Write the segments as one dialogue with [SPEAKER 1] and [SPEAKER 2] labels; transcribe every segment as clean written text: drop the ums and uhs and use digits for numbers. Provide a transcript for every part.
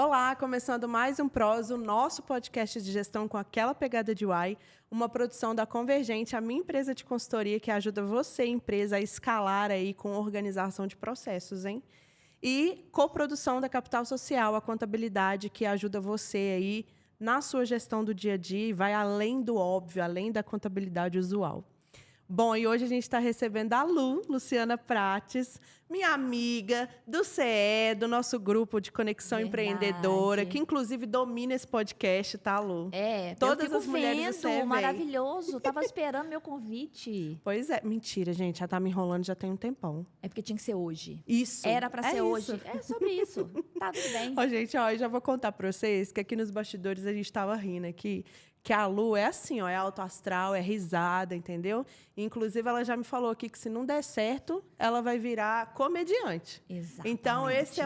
[SPEAKER 1] Olá, começando mais um PROS, o nosso podcast de gestão com aquela pegada de UI, uma produção da Convergente, a minha empresa de consultoria que ajuda você, empresa, a escalar aí com organização de processos, hein? E coprodução da Capital Social, a contabilidade que ajuda você aí na sua gestão do dia a dia e vai além do óbvio, além da contabilidade usual. Bom, e hoje a gente está recebendo a Luciana Prates, minha amiga do CE, do nosso grupo de Conexão Empreendedora, que inclusive domina esse podcast, tá, Lu?
[SPEAKER 2] Todas as mulheres do CE maravilhoso. Tava esperando meu convite.
[SPEAKER 1] Pois é, mentira, gente, já tá me enrolando já tem um tempão.
[SPEAKER 2] É porque tinha que ser hoje.
[SPEAKER 1] Isso.
[SPEAKER 2] Era para ser hoje. É sobre isso. Tá tudo bem.
[SPEAKER 1] Ó, gente, ó, eu já vou contar para vocês que aqui nos bastidores a gente tava rindo aqui, que a Lu é assim, ó, é alto astral, é risada, entendeu? Inclusive, ela já me falou aqui que se não der certo, ela vai virar comediante.
[SPEAKER 2] Exatamente.
[SPEAKER 1] Então, essa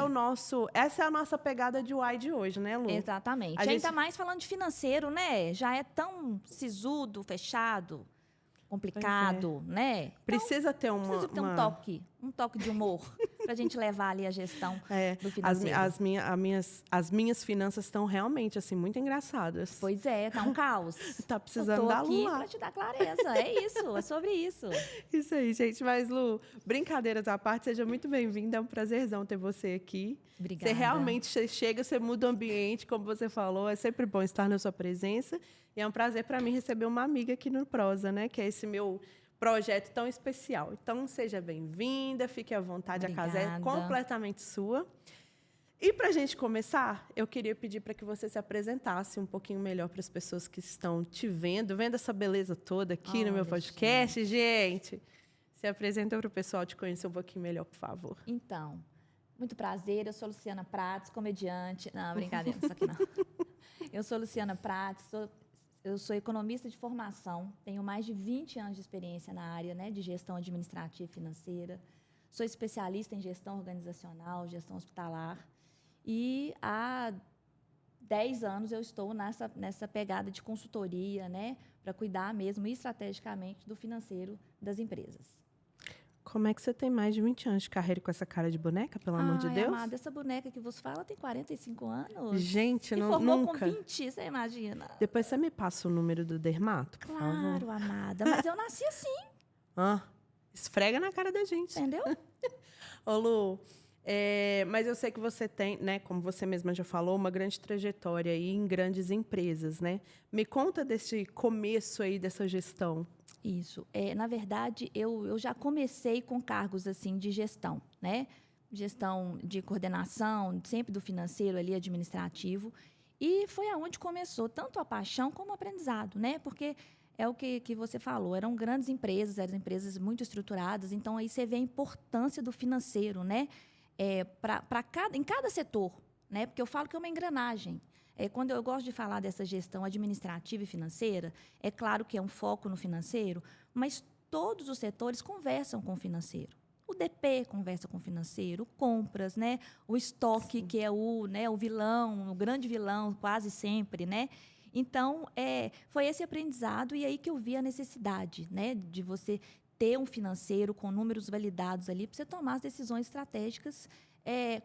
[SPEAKER 1] é a nossa pegada de UI de hoje, né, Lu?
[SPEAKER 2] Exatamente. Ainda mais falando de financeiro, né? Já é tão sisudo, fechado, complicado, né? Então,
[SPEAKER 1] precisa ter
[SPEAKER 2] um toque de humor pra gente levar ali a gestão do financeiro.
[SPEAKER 1] As minhas finanças estão realmente, assim, muito engraçadas.
[SPEAKER 2] Pois é, tá um caos.
[SPEAKER 1] Tá precisando da Lu
[SPEAKER 2] aqui
[SPEAKER 1] lá.
[SPEAKER 2] pra te dar clareza. É isso, é sobre isso.
[SPEAKER 1] Isso aí, gente. Mas, Lu, brincadeiras à parte, seja muito bem-vinda. É um prazerzão ter você aqui.
[SPEAKER 2] Obrigada.
[SPEAKER 1] Você realmente chega, você muda o ambiente, como você falou. É sempre bom estar na sua presença. E é um prazer para mim receber uma amiga aqui no Prosa, né? Que é esse meu projeto tão especial. Então, seja bem-vinda, fique à vontade.
[SPEAKER 2] Obrigada.
[SPEAKER 1] A casa é completamente sua. E para a gente começar, eu queria pedir para que você se apresentasse um pouquinho melhor para as pessoas que estão te vendo essa beleza toda aqui no meu podcast. Gente, se apresenta para o pessoal te conhecer um pouquinho melhor, por favor.
[SPEAKER 2] Então, muito prazer, eu sou Luciana Prates, comediante. Não, brincadeira, isso aqui não. Eu sou Luciana Prates, eu sou economista de formação, tenho mais de 20 anos de experiência na área, né, de gestão administrativa e financeira. Sou especialista em gestão organizacional, gestão hospitalar. E há 10 anos eu estou nessa pegada de consultoria, né, para cuidar mesmo estrategicamente do financeiro das empresas.
[SPEAKER 1] Como é que você tem mais de 20 anos de carreira com essa cara de boneca, pelo amor de Deus?
[SPEAKER 2] Amada, essa boneca que vos fala tem 45 anos.
[SPEAKER 1] Gente,
[SPEAKER 2] nunca. E formou com 20, você imagina.
[SPEAKER 1] Depois você me passa o número do dermato, por favor.
[SPEAKER 2] Claro, amada, mas eu nasci assim.
[SPEAKER 1] Esfrega na cara da gente.
[SPEAKER 2] Entendeu?
[SPEAKER 1] Ô, Lu, mas eu sei que você tem, né, como você mesma já falou, uma grande trajetória aí em grandes empresas, né? Me conta desse começo aí dessa gestão.
[SPEAKER 2] Isso. Na verdade, eu já comecei com cargos assim de gestão, né? Gestão de coordenação, sempre do financeiro ali, administrativo. E foi aonde começou tanto a paixão como o aprendizado, né? Porque é o que você falou, eram grandes empresas, eram empresas muito estruturadas, então aí você vê a importância do financeiro, né? Em cada setor, né? Porque eu falo que é uma engrenagem. Quando eu gosto de falar dessa gestão administrativa e financeira, é claro que é um foco no financeiro, mas todos os setores conversam com o financeiro. O DP conversa com o financeiro, compras, né? O estoque, que é o vilão, o grande vilão, quase sempre, né? Então, foi esse aprendizado e aí que eu vi a necessidade, né, de você ter um financeiro com números validados ali para você tomar as decisões estratégicas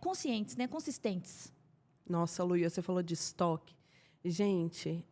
[SPEAKER 2] conscientes, né, consistentes.
[SPEAKER 1] Nossa, Lu, você falou de estoque. Gente,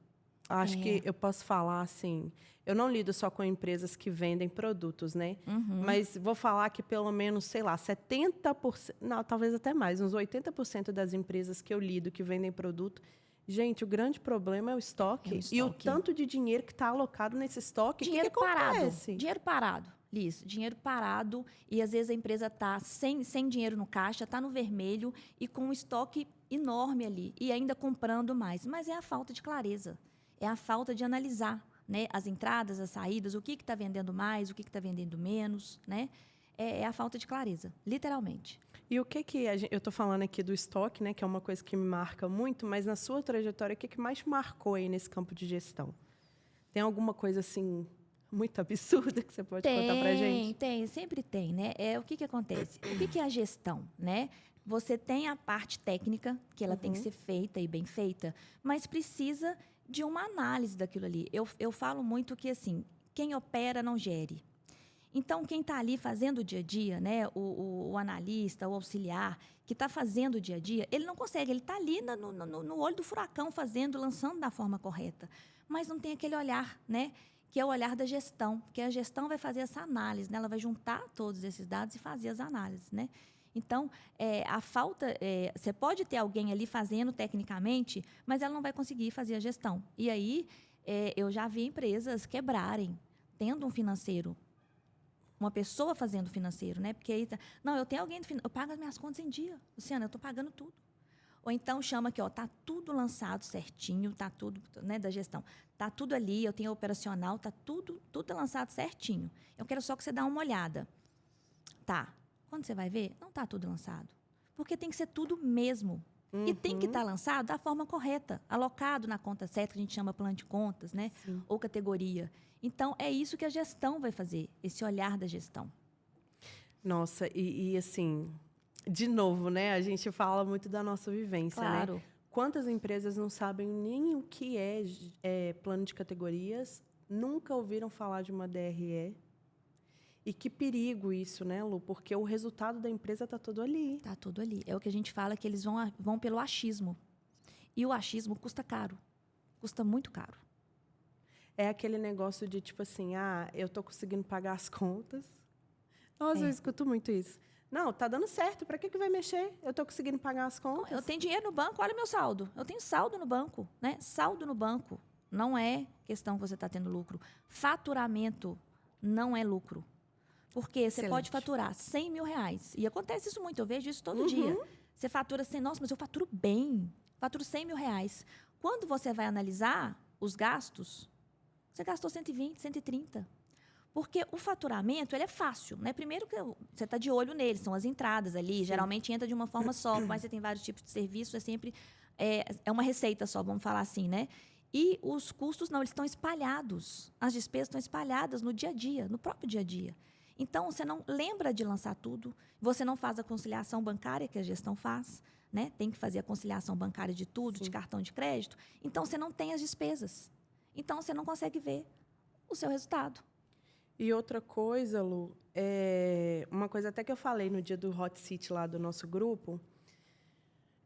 [SPEAKER 1] acho que eu posso falar assim, eu não lido só com empresas que vendem produtos, né?
[SPEAKER 2] Uhum.
[SPEAKER 1] Mas vou falar que pelo menos, sei lá, 70%, não, talvez até mais, uns 80% das empresas que eu lido que vendem produto, gente, o grande problema é o estoque. E o tanto de dinheiro que está alocado nesse estoque.
[SPEAKER 2] Dinheiro parado.
[SPEAKER 1] Acontece?
[SPEAKER 2] Dinheiro parado, Liz. Dinheiro parado. E às vezes a empresa está sem dinheiro no caixa, está no vermelho e com um estoque enorme ali. E ainda comprando mais. Mas é a falta de clareza. É a falta de analisar, né, as entradas, as saídas, o que está vendendo mais, o que está vendendo menos, né? É a falta de clareza, literalmente.
[SPEAKER 1] E o que eu estou falando aqui do estoque, né, que é uma coisa que me marca muito, mas na sua trajetória, o que mais te marcou aí nesse campo de gestão? Tem alguma coisa assim muito absurda que você pode contar pra gente?
[SPEAKER 2] Sempre tem, né? O que acontece? O que é a gestão, né? Você tem a parte técnica, que ela tem que ser feita e bem feita, mas precisa de uma análise daquilo ali. Eu falo muito que, assim, quem opera não gere. Então, quem está ali fazendo o dia a dia, né, o analista, o auxiliar, que está fazendo o dia a dia, ele não consegue, ele está ali no olho do furacão fazendo, lançando da forma correta. Mas não tem aquele olhar, né, que é o olhar da gestão, porque a gestão vai fazer essa análise, né, ela vai juntar todos esses dados e fazer as análises, né? Então, a falta, você pode ter alguém ali fazendo tecnicamente, mas ela não vai conseguir fazer a gestão. E aí, eu já vi empresas quebrarem, tendo um financeiro, uma pessoa fazendo financeiro, né? Porque aí, não, eu tenho alguém do financeiro, eu pago as minhas contas em dia. Luciana, eu estou pagando tudo. Ou então chama aqui, ó, tá tudo lançado certinho, tá tudo, né, da gestão. Tá tudo ali, eu tenho operacional, tá tudo lançado certinho. Eu quero só que você dê uma olhada. Tá. Quando você vai ver, não tá tudo lançado. Porque tem que ser tudo mesmo.
[SPEAKER 1] Uhum.
[SPEAKER 2] E tem que estar lançado da forma correta, alocado na conta certa, que a gente chama plano de contas, né?
[SPEAKER 1] Sim.
[SPEAKER 2] Ou categoria. Então, é isso que a gestão vai fazer, esse olhar da gestão.
[SPEAKER 1] Nossa, e assim, de novo, né? A gente fala muito da nossa vivência,
[SPEAKER 2] Claro.
[SPEAKER 1] né? Quantas empresas não sabem nem o que é plano de categorias, nunca ouviram falar de uma DRE. E que perigo isso, né, Lu? Porque o resultado da empresa está todo ali.
[SPEAKER 2] Está tudo ali. É o que a gente fala que eles vão pelo achismo. E o achismo custa caro. Custa muito caro.
[SPEAKER 1] É aquele negócio de, tipo assim, eu estou conseguindo pagar as contas. Nossa, eu escuto muito isso. Não, tá dando certo. Para que vai mexer? Eu estou conseguindo pagar as contas.
[SPEAKER 2] Eu tenho dinheiro no banco, olha o meu saldo. Eu tenho saldo no banco, né? Saldo no banco. Não é questão que você está tendo lucro. Faturamento não é lucro. Porque você pode faturar 100 mil reais. E acontece isso muito, eu vejo isso todo dia. Você fatura 100, nossa, mas eu faturo bem. Faturo 100 mil reais. Quando você vai analisar os gastos, você gastou 120, 130. Porque o faturamento, ele é fácil, né? Primeiro que você está de olho nele, são as entradas ali. Sim. Geralmente entra de uma forma só, mas você tem vários tipos de serviços, é sempre uma receita só, vamos falar assim, né? E os custos, não, eles estão espalhados. As despesas estão espalhadas no dia a dia, no próprio dia a dia. Então, você não lembra de lançar tudo, você não faz a conciliação bancária que a gestão faz, né? Tem que fazer a conciliação bancária de tudo, Sim. de cartão de crédito. Então, você não tem as despesas. Então, você não consegue ver o seu resultado.
[SPEAKER 1] E outra coisa, Lu, uma coisa até que eu falei no dia do Hot Seat lá do nosso grupo,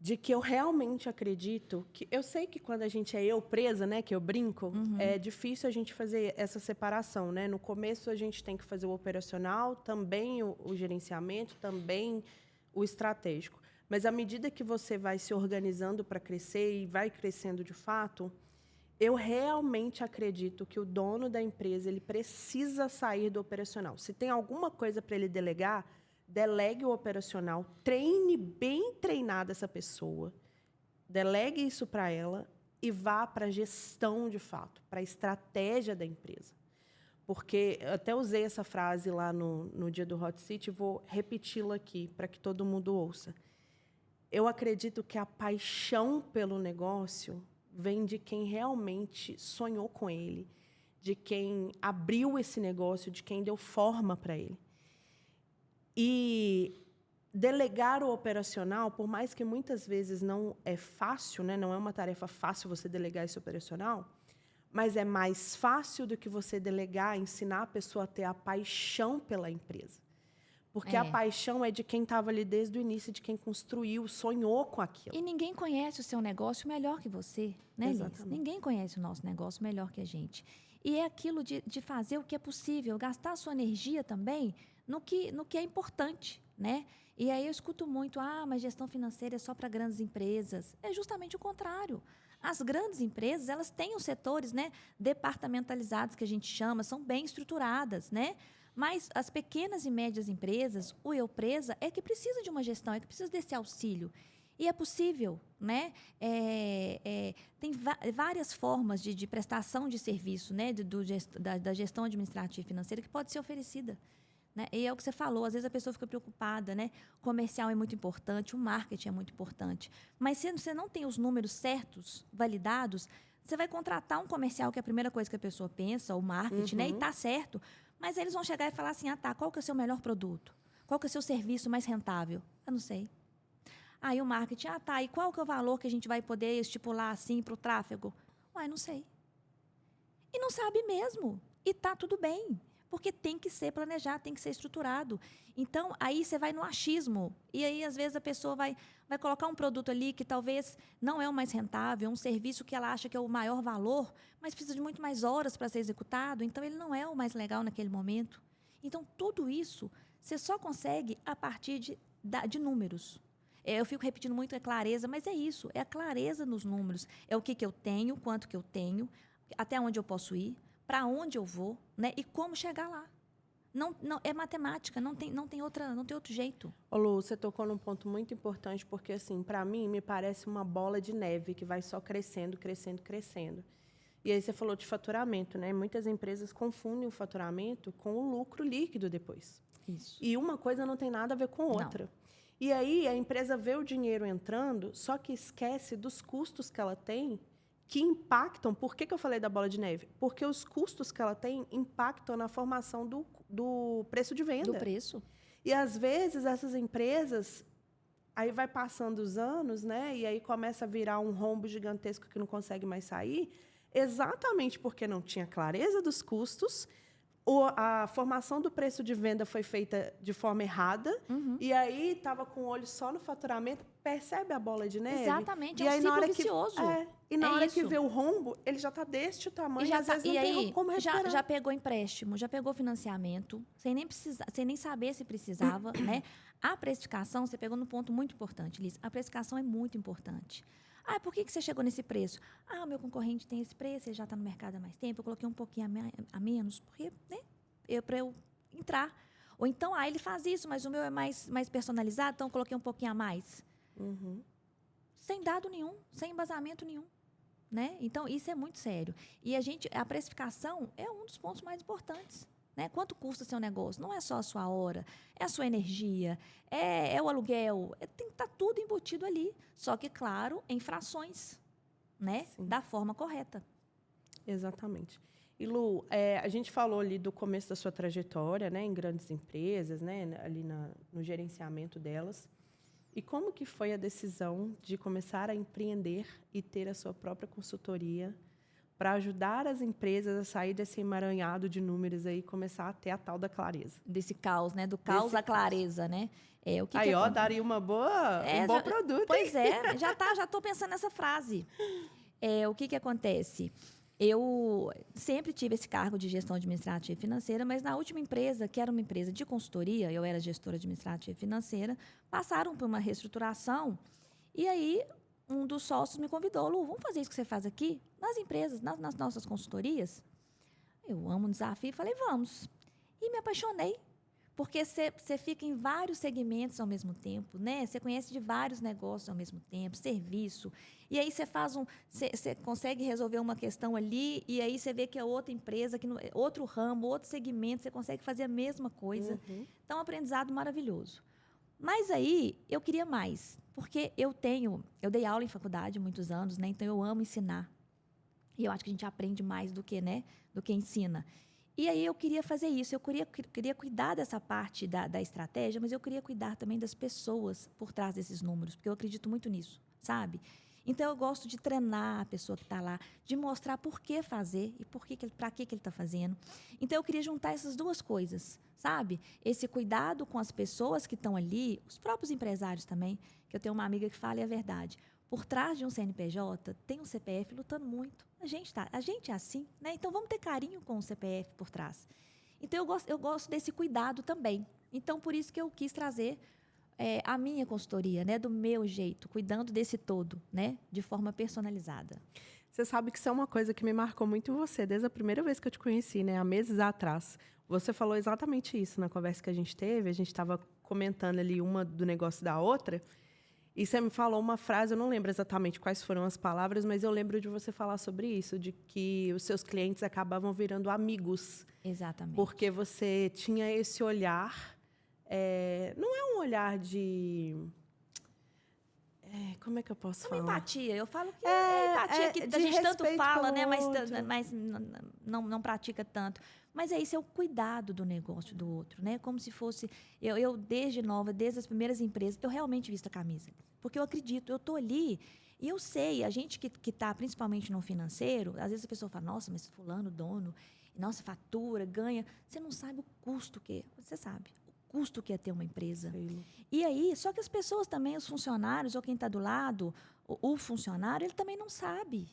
[SPEAKER 1] de que eu realmente acredito que... Eu sei que quando a gente é presa, né, que eu brinco, é difícil a gente fazer essa separação, né? No começo, a gente tem que fazer o operacional, também o gerenciamento, também o estratégico. Mas, à medida que você vai se organizando para crescer e vai crescendo de fato, eu realmente acredito que o dono da empresa ele precisa sair do operacional. Se tem alguma coisa para ele delegar... Delegue o operacional, treine bem treinada essa pessoa, delegue isso para ela e vá para a gestão de fato, para a estratégia da empresa. Porque eu até usei essa frase lá no dia do Hot Seat e vou repeti-la aqui para que todo mundo ouça. Eu acredito que a paixão pelo negócio vem de quem realmente sonhou com ele, de quem abriu esse negócio, de quem deu forma para ele. E delegar o operacional, por mais que muitas vezes não é fácil, né? Não é uma tarefa fácil você delegar esse operacional, mas é mais fácil do que você delegar, ensinar a pessoa a ter a paixão pela empresa. Porque a paixão é de quem estava ali desde o início, de quem construiu, sonhou com aquilo.
[SPEAKER 2] E ninguém conhece o seu negócio melhor que você, né, Liz? Ninguém conhece o nosso negócio melhor que a gente. E é aquilo de fazer o que é possível, gastar a sua energia também no que é importante, né? E aí eu escuto muito, mas gestão financeira é só para grandes empresas. É justamente o contrário. As grandes empresas, elas têm os setores, né, departamentalizados, que a gente chama, são bem estruturadas, né? Mas as pequenas e médias empresas, o Eupresa, é que precisa de uma gestão, é que precisa desse auxílio. E é possível, né? Tem várias formas de prestação de serviço, né? Da gestão administrativa e financeira que pode ser oferecida. Né? E é o que você falou, às vezes a pessoa fica preocupada, né? O comercial é muito importante, o marketing é muito importante. Mas se você não tem os números certos, validados, você vai contratar um comercial, que é a primeira coisa que a pessoa pensa, o marketing, né? E está certo. Mas eles vão chegar e falar assim, qual que é o seu melhor produto? Qual que é o seu serviço mais rentável? Eu não sei. Aí o marketing, e qual que é o valor que a gente vai poder estipular assim para o tráfego? Não sei. E não sabe mesmo. E está tudo bem. porque tem que ser planejado, tem que ser estruturado. Então, aí você vai no achismo, e aí, às vezes, a pessoa vai colocar um produto ali que talvez não é o mais rentável, um serviço que ela acha que é o maior valor, mas precisa de muito mais horas para ser executado, então ele não é o mais legal naquele momento. Então, tudo isso você só consegue a partir de números. Eu fico repetindo muito, é clareza, mas é isso, é a clareza nos números. É o que eu tenho, quanto que eu tenho, até onde eu posso ir, para onde eu vou, né? E como chegar lá. Não, é matemática, não tem outro jeito.
[SPEAKER 1] Ô Lu, você tocou num ponto muito importante, porque, assim, para mim, me parece uma bola de neve que vai só crescendo, crescendo, crescendo. E aí você falou de faturamento, né? Muitas empresas confundem o faturamento com o lucro líquido depois.
[SPEAKER 2] Isso.
[SPEAKER 1] E uma coisa não tem nada a ver com outra. Não. E aí a empresa vê o dinheiro entrando, só que esquece dos custos que ela tem, que impactam. Por que eu falei da bola de neve? Porque os custos que ela tem impactam na formação do preço de venda.
[SPEAKER 2] Do preço.
[SPEAKER 1] E, às vezes, essas empresas, aí vai passando os anos, né? E aí começa a virar um rombo gigantesco que não consegue mais sair, exatamente porque não tinha clareza dos custos. A formação do preço de venda foi feita de forma errada, e aí estava com o olho só no faturamento. Percebe a bola de neve?
[SPEAKER 2] Exatamente,
[SPEAKER 1] e
[SPEAKER 2] é um
[SPEAKER 1] aí,
[SPEAKER 2] ciclo
[SPEAKER 1] na hora
[SPEAKER 2] vicioso.
[SPEAKER 1] E na hora que vê o rombo, ele já está deste tamanho, e às vezes não tem como recuperar.
[SPEAKER 2] Já pegou empréstimo, já pegou financiamento, sem nem saber se precisava, né? A precificação, você pegou num ponto muito importante, Liz. A precificação é muito importante. Ah, por que você chegou nesse preço? Ah, o meu concorrente tem esse preço, ele já está no mercado há mais tempo, eu coloquei um pouquinho a menos, porque, né, para eu entrar. Ou então, ele faz isso, mas o meu é mais personalizado, então eu coloquei um pouquinho a mais. Sem dado nenhum, sem embasamento nenhum. Né? Então, isso é muito sério. E a precificação é um dos pontos mais importantes. Né? Quanto custa seu negócio? Não é só a sua hora, é a sua energia, é o aluguel, tem que estar tudo embutido ali. Só que, claro, em frações, né? Da forma correta.
[SPEAKER 1] Exatamente. E, Lu, a gente falou ali do começo da sua trajetória, né, em grandes empresas, né, ali no gerenciamento delas. E como que foi a decisão de começar a empreender e ter a sua própria consultoria para ajudar as empresas a sair desse emaranhado de números aí e começar a ter a tal da clareza?
[SPEAKER 2] Desse caos, né? Do caos à clareza, né?
[SPEAKER 1] Daria um bom produto.
[SPEAKER 2] Pois é, já estou pensando nessa frase. O que acontece? Eu sempre tive esse cargo de gestão administrativa e financeira, mas na última empresa, que era uma empresa de consultoria, eu era gestora administrativa e financeira, passaram por uma reestruturação e aí um dos sócios me convidou, Lu, vamos fazer isso que você faz aqui nas empresas, nas nossas consultorias? Eu amo um desafio e falei, vamos. E me apaixonei, porque você fica em vários segmentos ao mesmo tempo, né? Você conhece de vários negócios ao mesmo tempo, serviço. E aí você consegue resolver uma questão ali, e aí você vê que é outra empresa, outro ramo, outro segmento, você consegue fazer a mesma coisa. Então, é um aprendizado maravilhoso. Mas aí, eu queria mais, porque eu dei aula em faculdade há muitos anos, né? Então eu amo ensinar. E eu acho que a gente aprende mais do que ensina. E aí eu queria fazer isso, eu queria cuidar dessa parte da estratégia, mas eu queria cuidar também das pessoas por trás desses números, porque eu acredito muito nisso, sabe? Então, eu gosto de treinar a pessoa que está lá, de mostrar por que fazer e para que ele está fazendo. Então, eu queria juntar essas duas coisas, sabe? Esse cuidado com as pessoas que estão ali, os próprios empresários também, que eu tenho uma amiga que fala e é verdade. Por trás de um CNPJ, tem um CPF lutando muito. A gente é assim, né? Então, vamos ter carinho com o CPF por trás. Então, eu gosto desse cuidado também. Então, por isso que eu quis trazer a minha consultoria, né, do meu jeito, cuidando desse todo, né, de forma personalizada.
[SPEAKER 1] Você sabe que isso é uma coisa que me marcou muito em você, desde a primeira vez que eu te conheci, né, há meses atrás. Você falou exatamente isso na conversa que a gente teve, a gente estava comentando ali uma do negócio da outra, e você me falou uma frase, eu não lembro exatamente quais foram as palavras, mas eu lembro de você falar sobre isso, de que os seus clientes acabavam virando amigos.
[SPEAKER 2] Exatamente.
[SPEAKER 1] Porque você tinha esse olhar... não é um olhar de... como é que eu posso falar?
[SPEAKER 2] Empatia. Eu falo que empatia que a gente tanto fala, né? Mas não pratica tanto. Mas isso é o cuidado do negócio do outro, né? Como se fosse... Eu desde nova, desde as primeiras empresas, eu realmente visto a camisa. Porque eu acredito, eu estou ali e eu sei, a gente que está principalmente no financeiro, às vezes a pessoa fala, nossa, mas fulano, dono... nossa, fatura, ganha. Você não sabe o custo que é. Você sabe o custo que é ter uma empresa.
[SPEAKER 1] Sim.
[SPEAKER 2] E aí, só que as pessoas também, os funcionários, ou quem está do lado, o funcionário, ele também não sabe.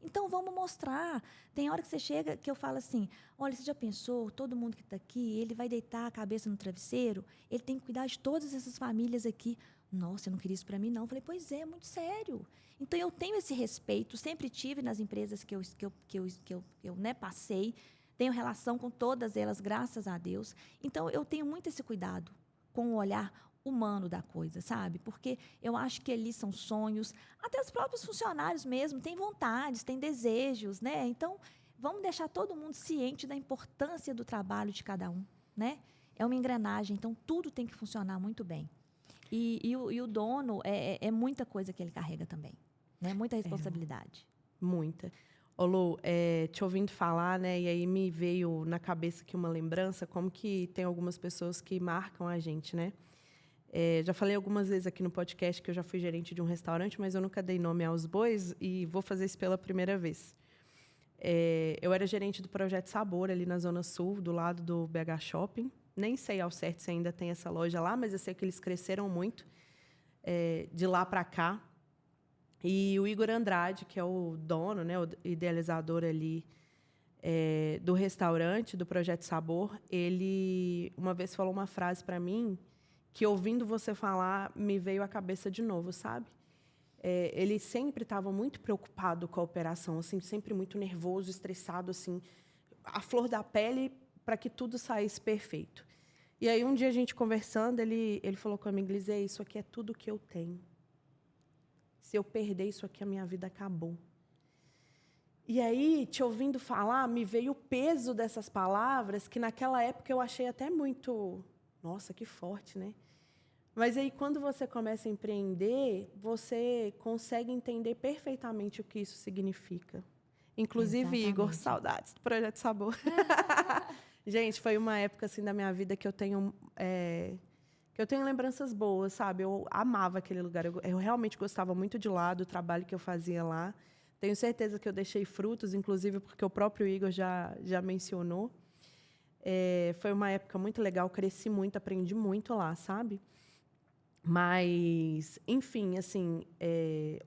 [SPEAKER 2] Então, vamos mostrar. Tem hora que você chega, que eu falo assim, olha, você já pensou, todo mundo que está aqui, ele vai deitar a cabeça no travesseiro, ele tem que cuidar de todas essas famílias aqui. Nossa, eu não queria isso para mim, não. Eu falei, pois é, muito sério. Então, eu tenho esse respeito, sempre tive nas empresas que eu né, passei, tenho relação com todas elas, graças a Deus. Então, eu tenho muito esse cuidado com o olhar humano da coisa, sabe? Porque eu acho que ali são sonhos, até os próprios funcionários mesmo têm vontades, têm desejos, né? Então, vamos deixar todo mundo ciente da importância do trabalho de cada um, né? É uma engrenagem, então tudo tem que funcionar muito bem. E o dono, é muita coisa que ele carrega também, né? Muita responsabilidade.
[SPEAKER 1] Muita. Ô Lu, te ouvindo falar, né, e aí me veio na cabeça aqui uma lembrança, como que tem algumas pessoas que marcam a gente, né? Já falei algumas vezes aqui no podcast que eu já fui gerente de um restaurante, mas eu nunca dei nome aos bois e vou fazer isso pela primeira vez. Eu era gerente do Projeto Sabor, ali na Zona Sul, do lado do BH Shopping. Nem sei ao certo se ainda tem essa loja lá, mas eu sei que eles cresceram muito de lá para cá. E o Igor Andrade, que é o dono, né, o idealizador ali do restaurante, do Projeto Sabor, ele uma vez falou uma frase para mim que, ouvindo você falar, me veio à cabeça de novo, sabe? Ele sempre estava muito preocupado com a operação, assim, sempre muito nervoso, estressado, assim, a flor da pele para que tudo saísse perfeito. E aí, um dia, a gente conversando, ele falou comigo, Lisê, isso aqui é tudo que eu tenho. Se eu perder isso aqui, a minha vida acabou. E aí, te ouvindo falar, me veio o peso dessas palavras, que naquela época eu achei até muito... Nossa, que forte, né? Mas aí, quando você começa a empreender, você consegue entender perfeitamente o que isso significa. Inclusive,
[SPEAKER 2] Exatamente.
[SPEAKER 1] Igor, saudades do Projeto Sabor. Gente, foi uma época assim da minha vida que eu tenho lembranças boas, sabe? Eu amava aquele lugar. Eu realmente gostava muito de lá, do trabalho que eu fazia lá. Tenho certeza que eu deixei frutos, inclusive porque o próprio Igor já mencionou. Foi uma época muito legal, cresci muito, aprendi muito lá, sabe? Mas, enfim, assim,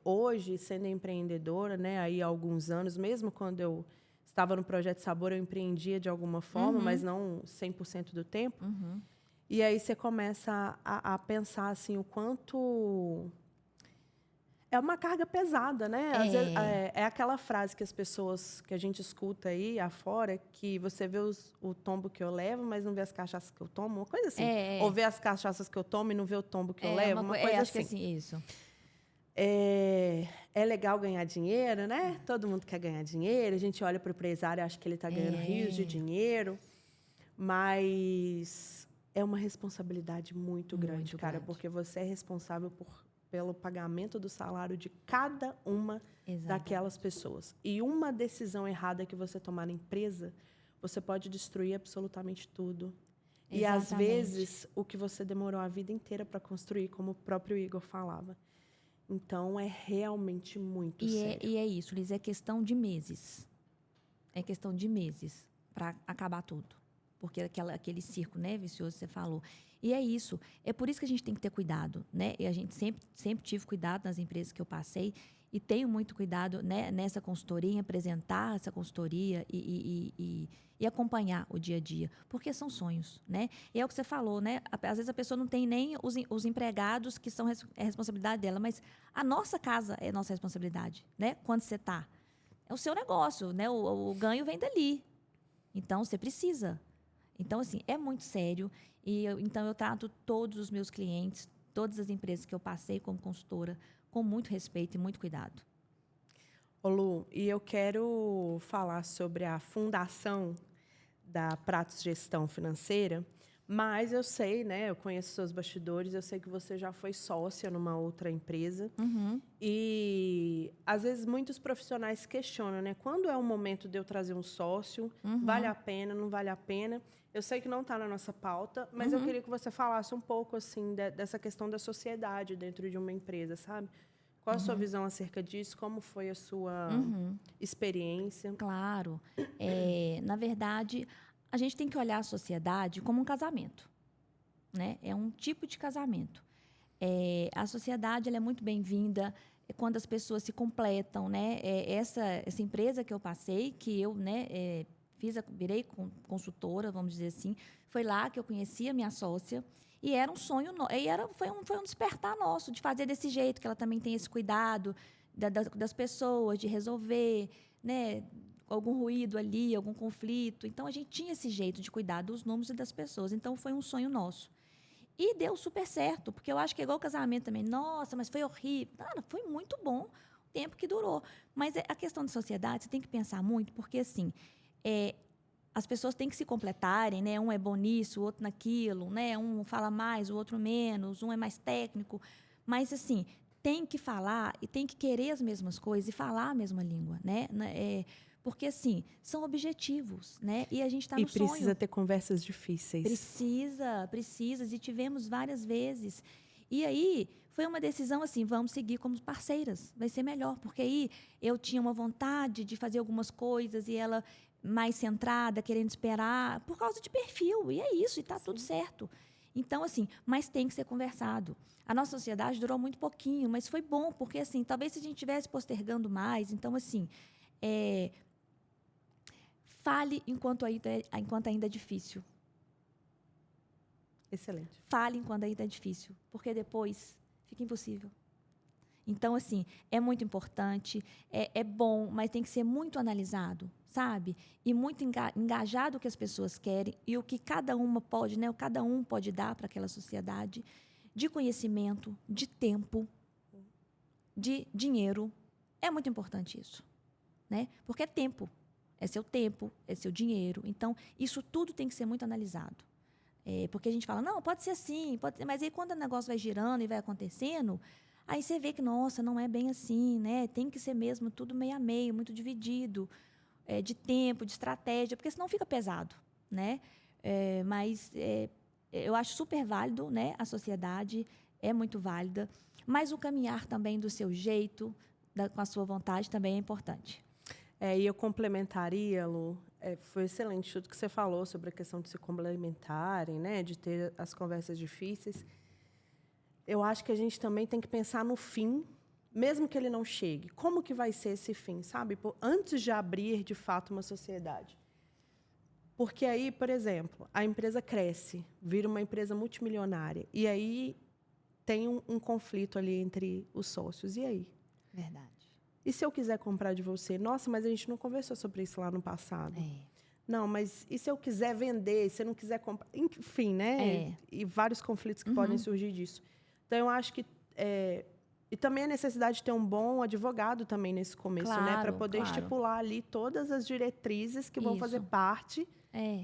[SPEAKER 1] hoje, sendo empreendedora, né, aí há alguns anos, mesmo quando eu estava no Projeto Sabor, eu empreendia de alguma forma, mas não 100% do tempo.
[SPEAKER 2] Uhum.
[SPEAKER 1] E aí você começa a pensar assim, o quanto... É uma carga pesada, né? Às vezes, é aquela frase que a gente escuta aí afora, que você vê o tombo que eu levo, mas não vê as cachaças que eu tomo, uma coisa assim. Ou vê as cachaças que eu tomo e não vê o tombo que eu levo, uma coisa
[SPEAKER 2] acho
[SPEAKER 1] assim.
[SPEAKER 2] que assim, isso.
[SPEAKER 1] É legal ganhar dinheiro, né? Todo mundo quer ganhar dinheiro. A gente olha para o empresário e acha que ele está ganhando rios de dinheiro. Mas é uma responsabilidade muito grande, cara, porque você é responsável pelo pagamento do salário de cada uma daquelas pessoas. E uma decisão errada que você tomar na empresa, você pode destruir absolutamente tudo. E, às vezes, o que você demorou a vida inteira para construir, como o próprio Igor falava. Então, é realmente muito sério.
[SPEAKER 2] E é isso, Liz, é questão de meses. É questão de meses para acabar tudo. Porque aquele circo, né, vicioso que você falou. E é isso. É por isso que a gente tem que ter cuidado, né? E a gente sempre tive cuidado nas empresas que eu passei e tenho muito cuidado, né, nessa consultoria, em apresentar essa consultoria e acompanhar o dia a dia, porque são sonhos, né? E é o que você falou, né? Às vezes a pessoa não tem nem os empregados que são responsabilidade dela, mas a nossa casa é nossa responsabilidade, né? Quando você está. É o seu negócio, né? O ganho vem dali. Então, você precisa. Então, assim, é muito sério. Então, eu trato todos os meus clientes, todas as empresas que eu passei como consultora, com muito respeito e muito cuidado.
[SPEAKER 1] Ô Lu, e eu quero falar sobre a fundação da Pratos Gestão Financeira, mas eu sei, né, eu conheço seus bastidores, eu sei que você já foi sócia numa outra empresa.
[SPEAKER 2] Uhum.
[SPEAKER 1] E, às vezes, muitos profissionais questionam, né? Quando é o momento de eu trazer um sócio? Vale a pena, não vale a pena? Eu sei que não está na nossa pauta, mas eu queria que você falasse um pouco, assim, dessa questão da sociedade dentro de uma empresa, sabe? Qual a sua visão acerca disso? Como foi a sua experiência?
[SPEAKER 2] Claro. Na verdade, a gente tem que olhar a sociedade como um casamento, né? É um tipo de casamento. A sociedade ela é muito bem-vinda quando as pessoas se completam, né? Essa empresa que eu passei, que eu, né, virei consultora, vamos dizer assim, foi lá que eu conheci a minha sócia e era um sonho, foi um despertar nosso de fazer desse jeito, que ela também tem esse cuidado das pessoas, de resolver, né, algum ruído ali, algum conflito. Então, a gente tinha esse jeito de cuidar dos números e das pessoas. Então, foi um sonho nosso. E deu super certo, porque eu acho que é igual casamento também. Nossa, mas foi horrível. Não, foi muito bom o tempo que durou. Mas a questão da sociedade, você tem que pensar muito, porque, assim, as pessoas têm que se completarem, né? Um é bom nisso, o outro naquilo, né? Um fala mais, o outro menos, um é mais técnico. Mas, assim, tem que falar e tem que querer as mesmas coisas e falar a mesma língua, né? Porque, assim, são objetivos, né? E a gente está no sonho.
[SPEAKER 1] E precisa ter conversas difíceis.
[SPEAKER 2] Precisa. E tivemos várias vezes. E aí, foi uma decisão assim, vamos seguir como parceiras. Vai ser melhor. Porque aí, eu tinha uma vontade de fazer algumas coisas e ela mais centrada, querendo esperar, por causa de perfil. E é isso, e está tudo certo. Então, assim, mas tem que ser conversado. A nossa sociedade durou muito pouquinho, mas foi bom, porque, assim, talvez se a gente estivesse postergando mais, então, assim, fale enquanto ainda é difícil.
[SPEAKER 1] Excelente.
[SPEAKER 2] Fale enquanto ainda é difícil, porque depois fica impossível. Então, assim, é muito importante, é bom, mas tem que ser muito analisado, sabe? E muito engajado o que as pessoas querem e o que cada uma pode, né? O que cada um pode dar para aquela sociedade, de conhecimento, de tempo, de dinheiro. É muito importante isso, né? Porque é tempo. É seu tempo, é seu dinheiro. Então, isso tudo tem que ser muito analisado. Porque a gente fala, não, pode ser assim, mas aí quando o negócio vai girando e vai acontecendo, aí você vê que, nossa, não é bem assim, né? Tem que ser mesmo tudo meio a meio, muito dividido, de tempo, de estratégia, porque senão fica pesado, né? Mas eu acho super válido, né? A sociedade é muito válida, mas o caminhar também do seu jeito, com a sua vontade, também é importante.
[SPEAKER 1] E eu complementaria, Lu, foi excelente tudo que você falou sobre a questão de se complementarem, né, de ter as conversas difíceis. Eu acho que a gente também tem que pensar no fim, mesmo que ele não chegue. Como que vai ser esse fim, sabe? Antes de abrir, de fato, uma sociedade. Porque aí, por exemplo, a empresa cresce, vira uma empresa multimilionária, e aí tem um conflito ali entre os sócios. E aí?
[SPEAKER 2] Verdade.
[SPEAKER 1] E se eu quiser comprar de você? Nossa, mas a gente não conversou sobre isso lá no passado. Não, mas e se eu quiser vender? Se eu não quiser comprar? Enfim, né? E vários conflitos que podem surgir disso. Então, eu acho que... E também a necessidade de ter um bom advogado também nesse começo, né? Para poder estipular ali todas as diretrizes que vão fazer parte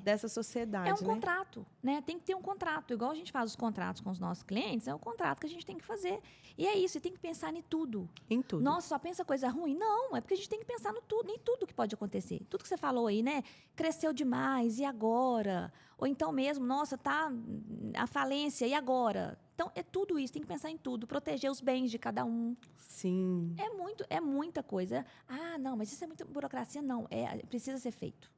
[SPEAKER 1] dessa sociedade.
[SPEAKER 2] É um contrato, né? Tem que ter um contrato. Igual a gente faz os contratos com os nossos clientes, é o contrato que a gente tem que fazer. E é isso, e tem que pensar em tudo.
[SPEAKER 1] Em tudo.
[SPEAKER 2] Nossa, só pensa coisa ruim? Não, é porque a gente tem que pensar em tudo que pode acontecer. Tudo que você falou aí, né? Cresceu demais, e agora? Ou então mesmo, nossa, tá a falência, e agora? Então, é tudo isso, tem que pensar em tudo. Proteger os bens de cada um.
[SPEAKER 1] Sim.
[SPEAKER 2] É muita coisa. Ah, não, mas isso é muita burocracia. Não, precisa ser feito.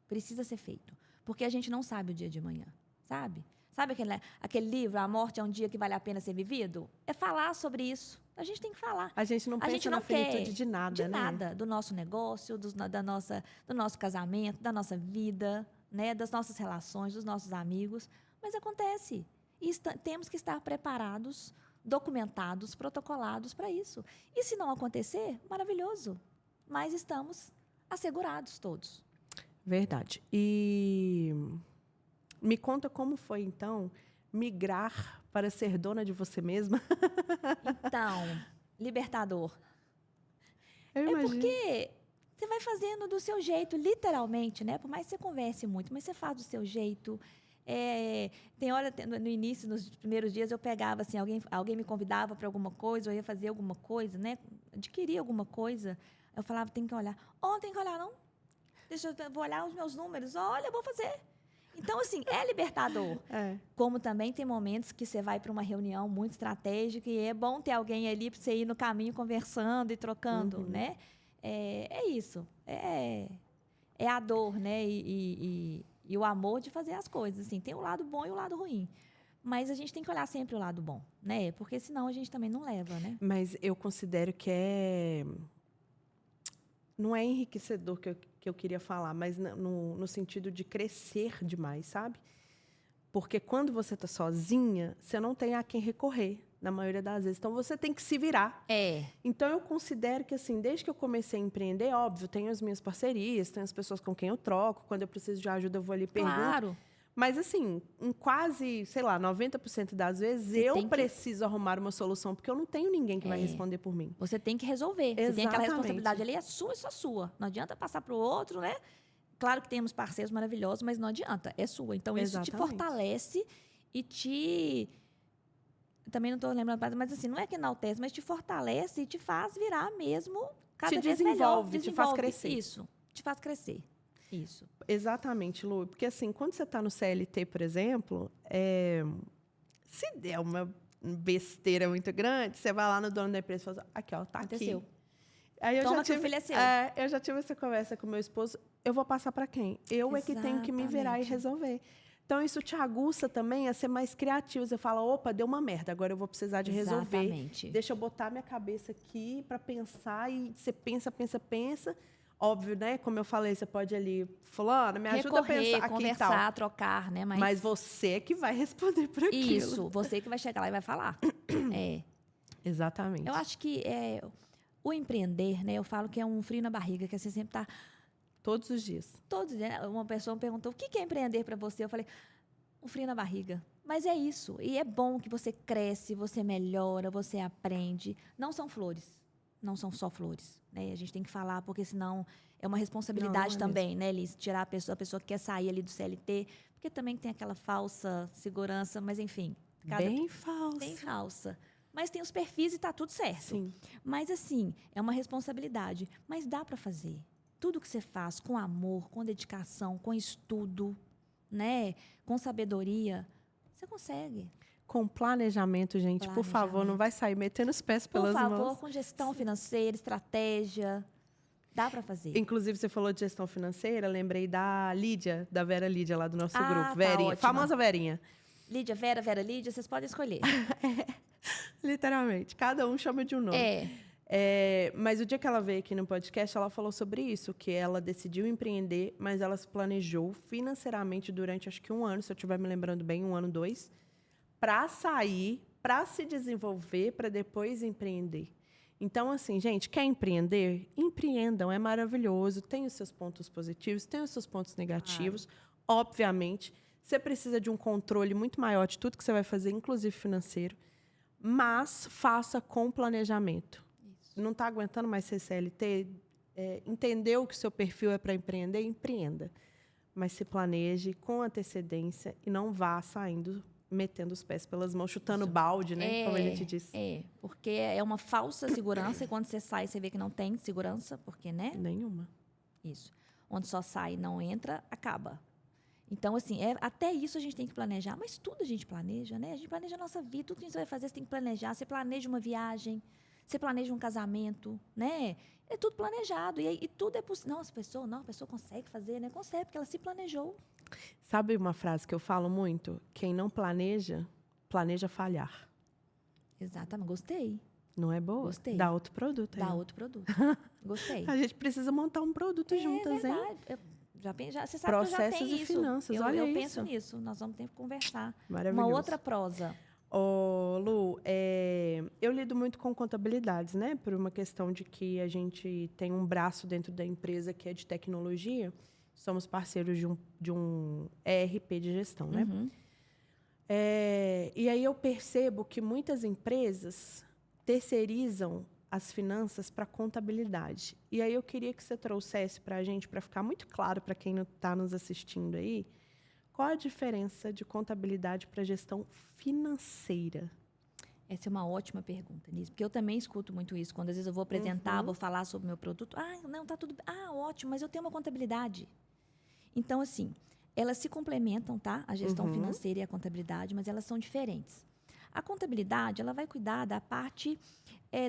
[SPEAKER 2] Precisa ser feito. Porque a gente não sabe o dia de amanhã, sabe? Sabe aquele livro, A Morte é um Dia que Vale a Pena Ser Vivido? É falar sobre isso. A gente tem que falar.
[SPEAKER 1] A gente não pensa na finitude de nada,
[SPEAKER 2] né? De nada. Do nosso negócio, do nosso casamento, da nossa vida, né? Das nossas relações, dos nossos amigos. Mas acontece. E temos que estar preparados, documentados, protocolados para isso. E se não acontecer, maravilhoso. Mas estamos assegurados todos.
[SPEAKER 1] Verdade. E me conta como foi, então, migrar para ser dona de você mesma?
[SPEAKER 2] Então, libertador.
[SPEAKER 1] Eu imagino.
[SPEAKER 2] Porque você vai fazendo do seu jeito, literalmente, né? Por mais que você converse muito, mas você faz do seu jeito. Tem hora, no início, nos primeiros dias, eu pegava, assim, alguém me convidava para alguma coisa, eu ia fazer alguma coisa, né? Adquirir alguma coisa. Eu falava, tem que olhar. Tem que olhar, não? Vou olhar os meus números. Olha, eu vou fazer. Então, assim, é libertador. Como também tem momentos que você vai para uma reunião muito estratégica e é bom ter alguém ali para você ir no caminho conversando e trocando, né? É isso. É a dor, né? E o amor de fazer as coisas. Assim, tem o lado bom e o lado ruim. Mas a gente tem que olhar sempre o lado bom, né? Porque senão a gente também não leva, né?
[SPEAKER 1] Mas eu considero que não é enriquecedor que eu queria falar, mas no sentido de crescer demais, sabe? Porque quando você está sozinha, você não tem a quem recorrer, na maioria das vezes. Então, você tem que se virar. Então, eu considero que, assim, desde que eu comecei a empreender, óbvio, tenho as minhas parcerias, tenho as pessoas com quem eu troco. Quando eu preciso de ajuda, eu vou ali e pergunto.
[SPEAKER 2] Claro.
[SPEAKER 1] Mas, assim, em quase, sei lá, 90% das vezes, eu preciso arrumar uma solução, porque eu não tenho ninguém que vai responder por mim.
[SPEAKER 2] Você tem que resolver.
[SPEAKER 1] Exatamente.
[SPEAKER 2] Você tem aquela responsabilidade ali, é sua e só sua. Não adianta passar para o outro, né? Claro que temos parceiros maravilhosos, mas não adianta, é sua. Então, isso te fortalece e te... Também não estou lembrando, mas assim, não é que enaltece, mas te fortalece e te faz virar mesmo cada vez melhor.
[SPEAKER 1] Te faz crescer.
[SPEAKER 2] Isso, te faz crescer. Isso.
[SPEAKER 1] Exatamente, Lu. Porque, assim, quando você está no CLT, por exemplo, se der uma besteira muito grande, você vai lá no dono da empresa e fala assim, aqui, ó, tá
[SPEAKER 2] Aconteceu.
[SPEAKER 1] Aqui. Aí
[SPEAKER 2] Toma que o filho é seu.
[SPEAKER 1] Eu já tive essa conversa com meu esposo. Eu vou passar para quem? Eu é que tenho que me virar e resolver. Então, isso te aguça também a ser mais criativo. Você fala, opa, deu uma merda, agora eu vou precisar de resolver. Deixa eu botar minha cabeça aqui para pensar. E você pensa. Óbvio, né? Como eu falei, você pode ali, fulano, me ajuda a pensar aqui
[SPEAKER 2] conversar,
[SPEAKER 1] e tal.
[SPEAKER 2] trocar, né?
[SPEAKER 1] Mas você que vai responder por aquilo.
[SPEAKER 2] Isso, você que vai chegar lá e vai falar.
[SPEAKER 1] Exatamente.
[SPEAKER 2] Eu acho que o empreender, né? Eu falo que é um frio na barriga, que você sempre está...
[SPEAKER 1] Todos os dias.
[SPEAKER 2] Todos, né? Uma pessoa me perguntou, o que é empreender para você? Eu falei, um frio na barriga. Mas é isso. E é bom que você cresce, você melhora, você aprende. Não são flores. Não são só flores, né? A gente tem que falar, porque senão é uma responsabilidade também, né, Liz? Tirar a pessoa que quer sair ali do CLT, porque também tem aquela falsa segurança, mas enfim.
[SPEAKER 1] Bem falsa.
[SPEAKER 2] Bem falsa. Mas tem os perfis e está tudo certo.
[SPEAKER 1] Sim.
[SPEAKER 2] Mas, assim, é uma responsabilidade. Mas dá para fazer. Tudo que você faz com amor, com dedicação, com estudo, né? Com sabedoria, você consegue.
[SPEAKER 1] Com planejamento, gente, por favor, não vai sair metendo os pés pelas mãos.
[SPEAKER 2] Por favor, com gestão financeira, estratégia, dá para fazer.
[SPEAKER 1] Inclusive, você falou de gestão financeira, lembrei da Lídia, da Vera Lídia, lá do nosso grupo.
[SPEAKER 2] Verinha,
[SPEAKER 1] famosa Verinha.
[SPEAKER 2] Lídia, Vera Lídia, vocês podem escolher.
[SPEAKER 1] Literalmente, cada um chama de um nome. Mas o dia que ela veio aqui no podcast, ela falou sobre isso, que ela decidiu empreender, mas ela se planejou financeiramente durante, acho que 1 ano, se eu estiver me lembrando bem, 1 ano, 2, para sair, para se desenvolver, para depois empreender. Então, assim, gente, quer empreender? Empreendam, é maravilhoso. Tem os seus pontos positivos, tem os seus pontos negativos. Obviamente, você precisa de um controle muito maior de tudo que você vai fazer, inclusive financeiro, mas faça com planejamento. Isso. Não está aguentando mais ser CLT? Entendeu que o seu perfil é para empreender? Empreenda. Mas se planeje com antecedência e não vá saindo metendo os pés pelas mãos, chutando balde, né? Como a gente disse.
[SPEAKER 2] Porque é uma falsa segurança e quando você sai, você vê que não tem segurança, porque, né?
[SPEAKER 1] Nenhuma.
[SPEAKER 2] Isso. Onde só sai e não entra, acaba. Então, assim, até isso a gente tem que planejar, mas tudo a gente planeja, né? A gente planeja a nossa vida, tudo que você vai fazer, você tem que planejar. Você planeja uma viagem, você planeja um casamento, né? É tudo planejado. E tudo é possível. Não, a pessoa consegue fazer, né? Consegue, porque ela se planejou.
[SPEAKER 1] Sabe uma frase que eu falo muito? Quem não planeja, planeja falhar.
[SPEAKER 2] Exatamente. Gostei.
[SPEAKER 1] Não é boa?
[SPEAKER 2] Gostei.
[SPEAKER 1] Dá outro produto.
[SPEAKER 2] Dá outro produto. Gostei.
[SPEAKER 1] A gente precisa montar um produto juntas, hein?
[SPEAKER 2] Você sabe
[SPEAKER 1] processos
[SPEAKER 2] que eu já tenho
[SPEAKER 1] e
[SPEAKER 2] isso.
[SPEAKER 1] finanças,
[SPEAKER 2] eu penso nisso. Nós vamos ter que conversar.
[SPEAKER 1] Maravilhoso.
[SPEAKER 2] Uma outra prosa.
[SPEAKER 1] Lu, eu lido muito com contabilidades, né? Por uma questão de que a gente tem um braço dentro da empresa que é de tecnologia. Somos parceiros de um ERP de gestão, né?
[SPEAKER 2] Uhum.
[SPEAKER 1] E aí eu percebo que muitas empresas terceirizam as finanças para contabilidade. E aí eu queria que você trouxesse para a gente, para ficar muito claro para quem está nos assistindo aí, qual a diferença de contabilidade para gestão financeira?
[SPEAKER 2] Essa é uma ótima pergunta, Nise, porque eu também escuto muito isso. Quando às vezes eu vou apresentar, vou falar sobre o meu produto. Não, tá tudo bem. Ótimo, mas eu tenho uma contabilidade. Então, assim, Elas se complementam, tá? A gestão financeira e a contabilidade, mas elas são diferentes. A contabilidade, ela vai cuidar da parte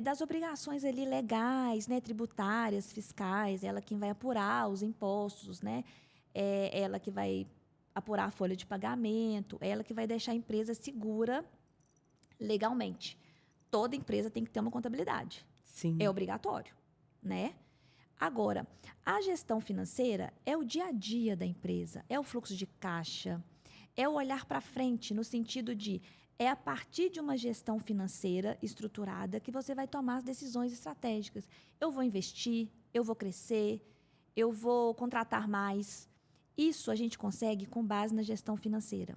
[SPEAKER 2] das obrigações ali legais, né, tributárias, fiscais, ela quem vai apurar os impostos, né? Ela que vai apurar a folha de pagamento, ela que vai deixar a empresa segura legalmente. Toda empresa tem que ter uma contabilidade.
[SPEAKER 1] Sim.
[SPEAKER 2] É obrigatório, né? Agora, a gestão financeira é o dia a dia da empresa, é o fluxo de caixa, é o olhar para frente, no sentido de é a partir de uma gestão financeira estruturada que você vai tomar as decisões estratégicas. Eu vou investir, eu vou crescer, eu vou contratar mais. Isso a gente consegue com base na gestão financeira.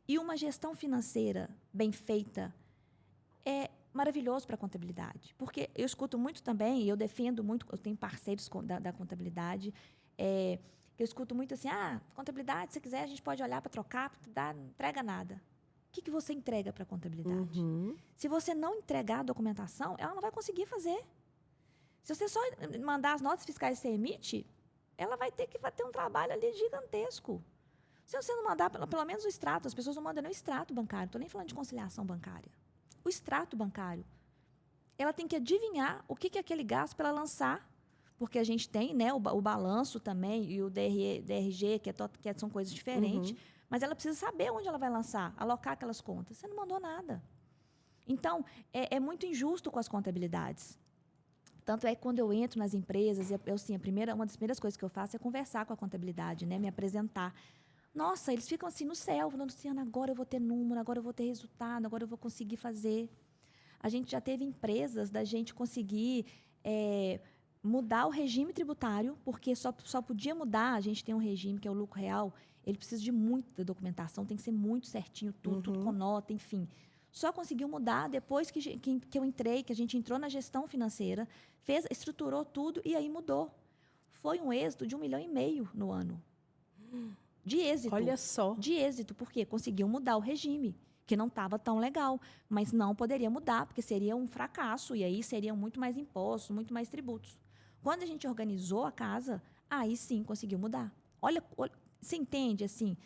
[SPEAKER 2] E uma gestão financeira bem feita é maravilhoso para a contabilidade. Porque eu escuto muito também, e eu defendo muito, eu tenho parceiros da contabilidade, que eu escuto muito assim, contabilidade, se quiser, a gente pode olhar para trocar, porque não entrega nada. O que você entrega para a contabilidade? Se você não entregar a documentação, ela não vai conseguir fazer. Se você só mandar as notas fiscais que você emite, ela vai ter um trabalho ali gigantesco. Se você não mandar, pelo menos o extrato, as pessoas não mandam nem o extrato bancário, não estou nem falando de conciliação bancária. O extrato bancário. Ela tem que adivinhar o que é aquele gasto para ela lançar, porque a gente tem, né, o balanço também e o DRG, que são coisas diferentes, mas ela precisa saber onde ela vai lançar, alocar aquelas contas. Você não mandou nada. Então, é muito injusto com as contabilidades. Tanto é que quando eu entro nas empresas, uma das primeiras coisas que eu faço é conversar com a contabilidade, né, me apresentar. Nossa, eles ficam assim no céu, falando assim, agora eu vou ter número, agora eu vou ter resultado, agora eu vou conseguir fazer. A gente já teve empresas da gente conseguir mudar o regime tributário, porque só podia mudar, a gente tem um regime que é o lucro real, ele precisa de muita documentação, tem que ser muito certinho, tudo com nota, enfim. Só conseguiu mudar depois que eu entrei, que a gente entrou na gestão financeira, estruturou tudo e aí mudou. Foi um êxito de 1,5 milhão no ano. De êxito.
[SPEAKER 1] Olha só.
[SPEAKER 2] De êxito, porque conseguiu mudar o regime, que não estava tão legal, mas não poderia mudar, porque seria um fracasso, e aí seriam muito mais impostos, muito mais tributos. Quando a gente organizou a casa, aí sim conseguiu mudar. Olha, você entende, assim,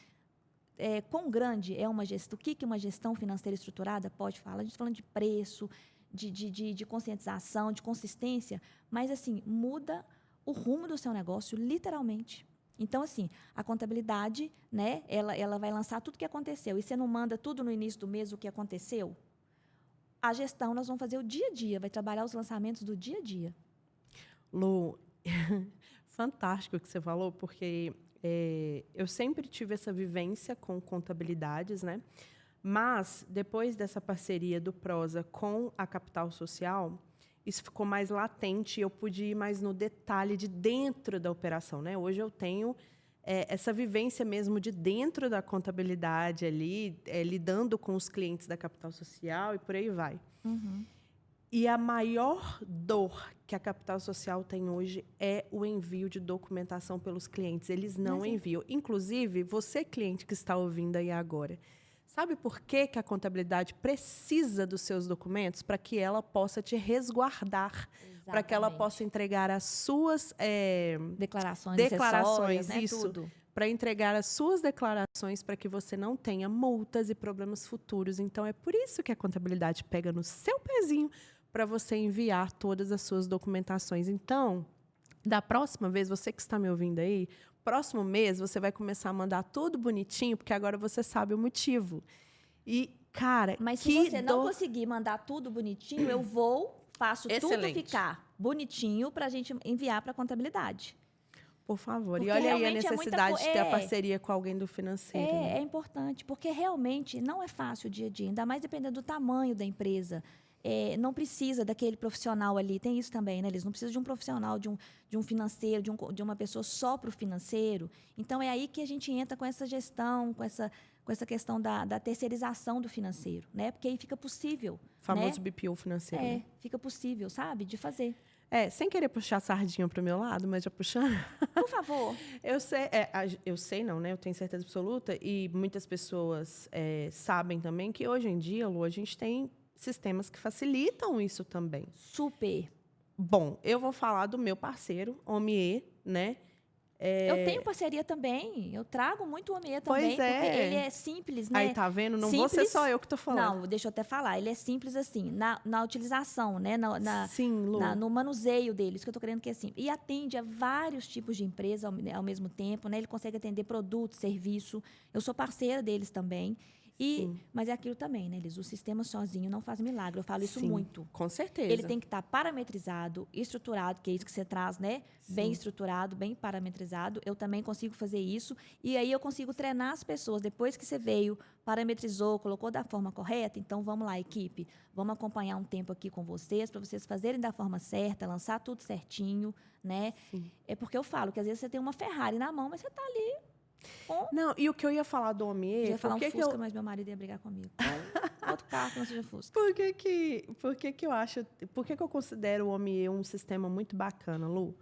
[SPEAKER 2] quão grande é uma gestão, o que uma gestão financeira estruturada pode falar? A gente está falando de preço, de conscientização, de consistência, mas, assim, muda o rumo do seu negócio, literalmente. Então, assim, a contabilidade, né, ela vai lançar tudo o que aconteceu. E você não manda tudo no início do mês o que aconteceu? A gestão, nós vamos fazer o dia a dia, vai trabalhar os lançamentos do dia a dia.
[SPEAKER 1] Lu, fantástico o que você falou, porque eu sempre tive essa vivência com contabilidades, né? Mas, depois dessa parceria do Prosa com a Capital Social, isso ficou mais latente e eu pude ir mais no detalhe de dentro da operação, né? Hoje eu tenho essa vivência mesmo de dentro da contabilidade ali, lidando com os clientes da Capital Social e por aí vai. E a maior dor que a Capital Social tem hoje é o envio de documentação pelos clientes. Eles não enviam. Inclusive, você, cliente que está ouvindo aí agora, sabe por que a contabilidade precisa dos seus documentos? Para que ela possa te resguardar, para que ela possa entregar as suas declarações,
[SPEAKER 2] né?
[SPEAKER 1] isso,
[SPEAKER 2] Tudo.
[SPEAKER 1] Para entregar as suas declarações, para que você não tenha multas e problemas futuros. Então, é por isso que a contabilidade pega no seu pezinho para você enviar todas as suas documentações. Então, da próxima vez, você que está me ouvindo aí, próximo mês você vai começar a mandar tudo bonitinho, porque agora você sabe o motivo. E, cara,
[SPEAKER 2] mas se você não conseguir mandar tudo bonitinho, eu faço tudo ficar bonitinho para a gente enviar para a contabilidade.
[SPEAKER 1] Por favor.
[SPEAKER 2] Porque
[SPEAKER 1] e olha aí a necessidade de ter a parceria com alguém do financeiro.
[SPEAKER 2] É importante, porque realmente não é fácil o dia a dia, ainda mais dependendo do tamanho da empresa. Não precisa daquele profissional ali, tem isso também, né? Eles não precisam de um profissional, de um financeiro, de uma pessoa só para o financeiro. Então, é aí que a gente entra com essa gestão, com essa questão da terceirização do financeiro, né? Porque aí fica possível.
[SPEAKER 1] O famoso BPO financeiro. Né?
[SPEAKER 2] Fica possível, sabe? De fazer.
[SPEAKER 1] Sem querer puxar a sardinha para o meu lado, mas já puxando.
[SPEAKER 2] Por favor.
[SPEAKER 1] Eu sei não, né? Eu tenho certeza absoluta, e muitas pessoas sabem também que hoje em dia, Lu, a gente tem sistemas que facilitam isso também.
[SPEAKER 2] Super.
[SPEAKER 1] Bom, eu vou falar do meu parceiro, Omie, né?
[SPEAKER 2] Eu tenho parceria também, eu trago muito o OMIE também,
[SPEAKER 1] Pois é.
[SPEAKER 2] porque ele é simples, né?
[SPEAKER 1] Aí, tá vendo? Não
[SPEAKER 2] simples,
[SPEAKER 1] vou ser só eu que tô falando.
[SPEAKER 2] Não, deixa eu até falar, ele é simples assim, na utilização, né?
[SPEAKER 1] Sim, Lu.
[SPEAKER 2] No manuseio dele, isso que eu tô querendo que é assim. E atende a vários tipos de empresas ao mesmo tempo, né? Ele consegue atender produto, serviço. Eu sou parceira deles também. Mas é aquilo também, né, Liz? O sistema sozinho não faz milagre. Eu falo isso muito.
[SPEAKER 1] Com certeza.
[SPEAKER 2] Ele tem que estar parametrizado, estruturado, que é isso que você traz, né?
[SPEAKER 1] Sim.
[SPEAKER 2] Bem estruturado, bem parametrizado. Eu também consigo fazer isso. E aí eu consigo treinar as pessoas. Depois que você veio, parametrizou, colocou da forma correta, então vamos lá, equipe. Vamos acompanhar um tempo aqui com vocês, para vocês fazerem da forma certa, lançar tudo certinho, né?
[SPEAKER 1] Sim.
[SPEAKER 2] É porque eu falo que às vezes você tem uma Ferrari na mão, mas você está ali.
[SPEAKER 1] Não, e o que eu ia falar do OMIE...
[SPEAKER 2] Eu ia falar Fusca, mas meu marido ia brigar comigo. Outro carro que não seja Fusca.
[SPEAKER 1] Por que eu considero o OMIE um sistema muito bacana, Lu?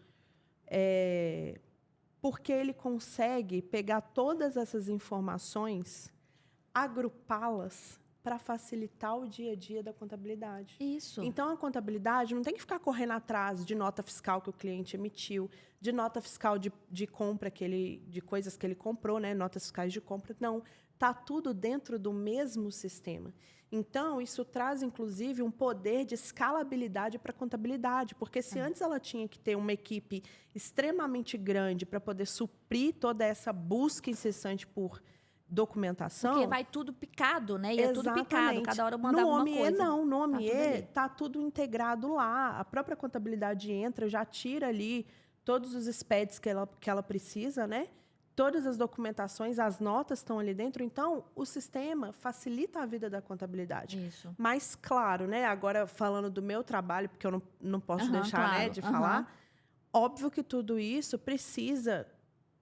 [SPEAKER 1] Porque ele consegue pegar todas essas informações, agrupá-las para facilitar o dia a dia da contabilidade.
[SPEAKER 2] Isso.
[SPEAKER 1] Então, a contabilidade não tem que ficar correndo atrás de nota fiscal que o cliente emitiu, de nota fiscal de compra de coisas que ele comprou, né? Notas fiscais de compra. Não, está tudo dentro do mesmo sistema. Então, isso traz, inclusive, um poder de escalabilidade para a contabilidade, porque se antes ela tinha que ter uma equipe extremamente grande para poder suprir toda essa busca incessante por documentação...
[SPEAKER 2] Porque vai tudo picado, né? E é tudo picado, cada hora eu mandava uma coisa.
[SPEAKER 1] No OMIE está tudo integrado lá. A própria contabilidade entra, já tira ali todos os SPEDs que ela precisa, né? Todas as documentações, as notas estão ali dentro. Então, o sistema facilita a vida da contabilidade.
[SPEAKER 2] Isso.
[SPEAKER 1] Mas, claro, né? Agora, falando do meu trabalho, porque eu não posso deixar, né, de falar, óbvio que tudo isso precisa,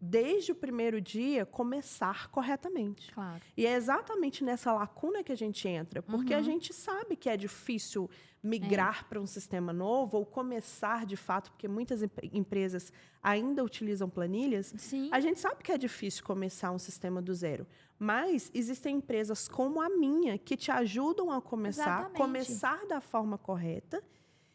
[SPEAKER 1] desde o primeiro dia, começar corretamente.
[SPEAKER 2] Claro.
[SPEAKER 1] E é exatamente nessa lacuna que a gente entra, porque a gente sabe que é difícil migrar para um sistema novo ou começar de fato, porque muitas empresas ainda utilizam planilhas.
[SPEAKER 2] Sim.
[SPEAKER 1] A gente sabe que é difícil começar um sistema do zero, mas existem empresas como a minha que te ajudam a começar da forma correta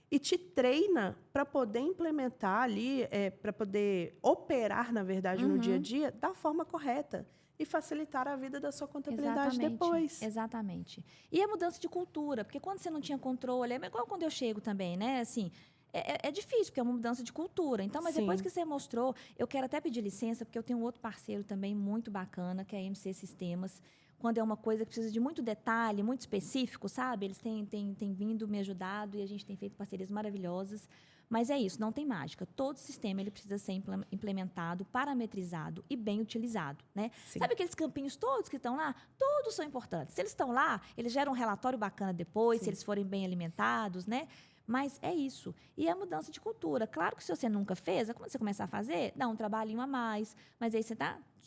[SPEAKER 1] e te treina para poder implementar ali, para poder operar, na verdade, no dia a dia, da forma correta e facilitar a vida da sua contabilidade depois.
[SPEAKER 2] Exatamente. E a mudança de cultura, porque quando você não tinha controle, é igual quando eu chego também, né? Assim, é difícil, porque é uma mudança de cultura. Então, mas depois que você mostrou, eu quero até pedir licença, porque eu tenho um outro parceiro também muito bacana, que é a MC Sistemas. Quando é uma coisa que precisa de muito detalhe, muito específico, sabe? Eles têm vindo me ajudado e a gente tem feito parcerias maravilhosas. Mas é isso, não tem mágica. Todo sistema ele precisa ser implementado, parametrizado e bem utilizado, né? Sabe aqueles campinhos todos que estão lá? Todos são importantes. Se eles estão lá, eles geram um relatório bacana depois, se eles forem bem alimentados, né? Mas é isso. E a mudança de cultura. Claro que se você nunca fez, quando você começar a fazer, dá um trabalhinho a mais. Mas aí sua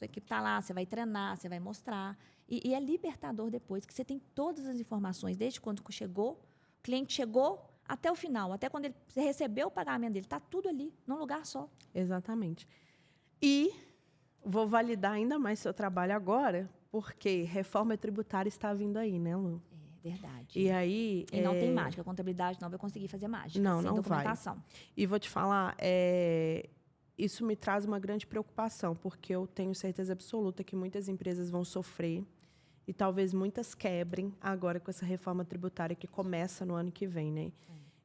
[SPEAKER 2] equipe está lá, você vai treinar, você vai mostrar. E é libertador depois, que você tem todas as informações, desde quando chegou, o cliente chegou, até o final, até quando você recebeu o pagamento dele. Está tudo ali, num lugar só.
[SPEAKER 1] Exatamente. E vou validar ainda mais seu trabalho agora, porque reforma tributária está vindo aí, né, Lu?
[SPEAKER 2] É verdade.
[SPEAKER 1] E aí...
[SPEAKER 2] E não tem mágica. A contabilidade não vai conseguir fazer mágica.
[SPEAKER 1] Não,
[SPEAKER 2] sem
[SPEAKER 1] não
[SPEAKER 2] documentação.
[SPEAKER 1] Vai. E vou te falar, isso me traz uma grande preocupação, porque eu tenho certeza absoluta que muitas empresas vão sofrer e talvez muitas quebrem agora com essa reforma tributária que começa no ano que vem, né?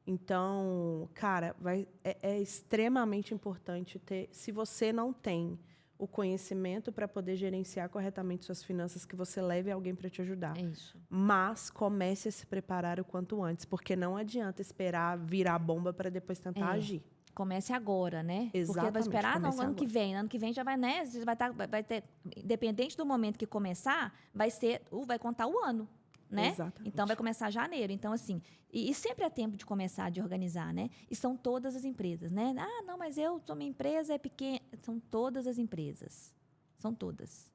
[SPEAKER 1] Então, cara, é extremamente importante ter... Se você não tem o conhecimento para poder gerenciar corretamente suas finanças, que você leve alguém para te ajudar.
[SPEAKER 2] É isso.
[SPEAKER 1] Mas comece a se preparar o quanto antes, porque não adianta esperar virar a bomba para depois tentar agir.
[SPEAKER 2] Comece agora, né?
[SPEAKER 1] Exatamente.
[SPEAKER 2] Porque vai esperar no ano que vem. Ano que vem já vai, né? Você vai ter, independente do momento que começar, vai contar o ano, né?
[SPEAKER 1] Exatamente.
[SPEAKER 2] Então vai começar janeiro. Então assim, e sempre é tempo de começar, de organizar, né? E são todas as empresas, né? Ah, não, mas minha empresa é pequena. São todas as empresas. São todas.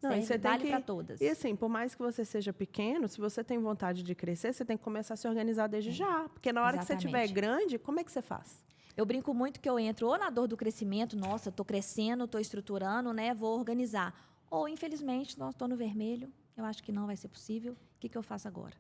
[SPEAKER 1] Não, e você
[SPEAKER 2] vale para todas.
[SPEAKER 1] E assim, por mais que você seja pequeno, se você tem vontade de crescer, você tem que começar a se organizar desde já. Porque na hora que você estiver grande, como é que você faz?
[SPEAKER 2] Eu brinco muito que eu entro ou na dor do crescimento, nossa, estou crescendo, estou estruturando, né? Vou organizar. Ou, infelizmente, estou no vermelho, eu acho que não vai ser possível. O que eu faço agora?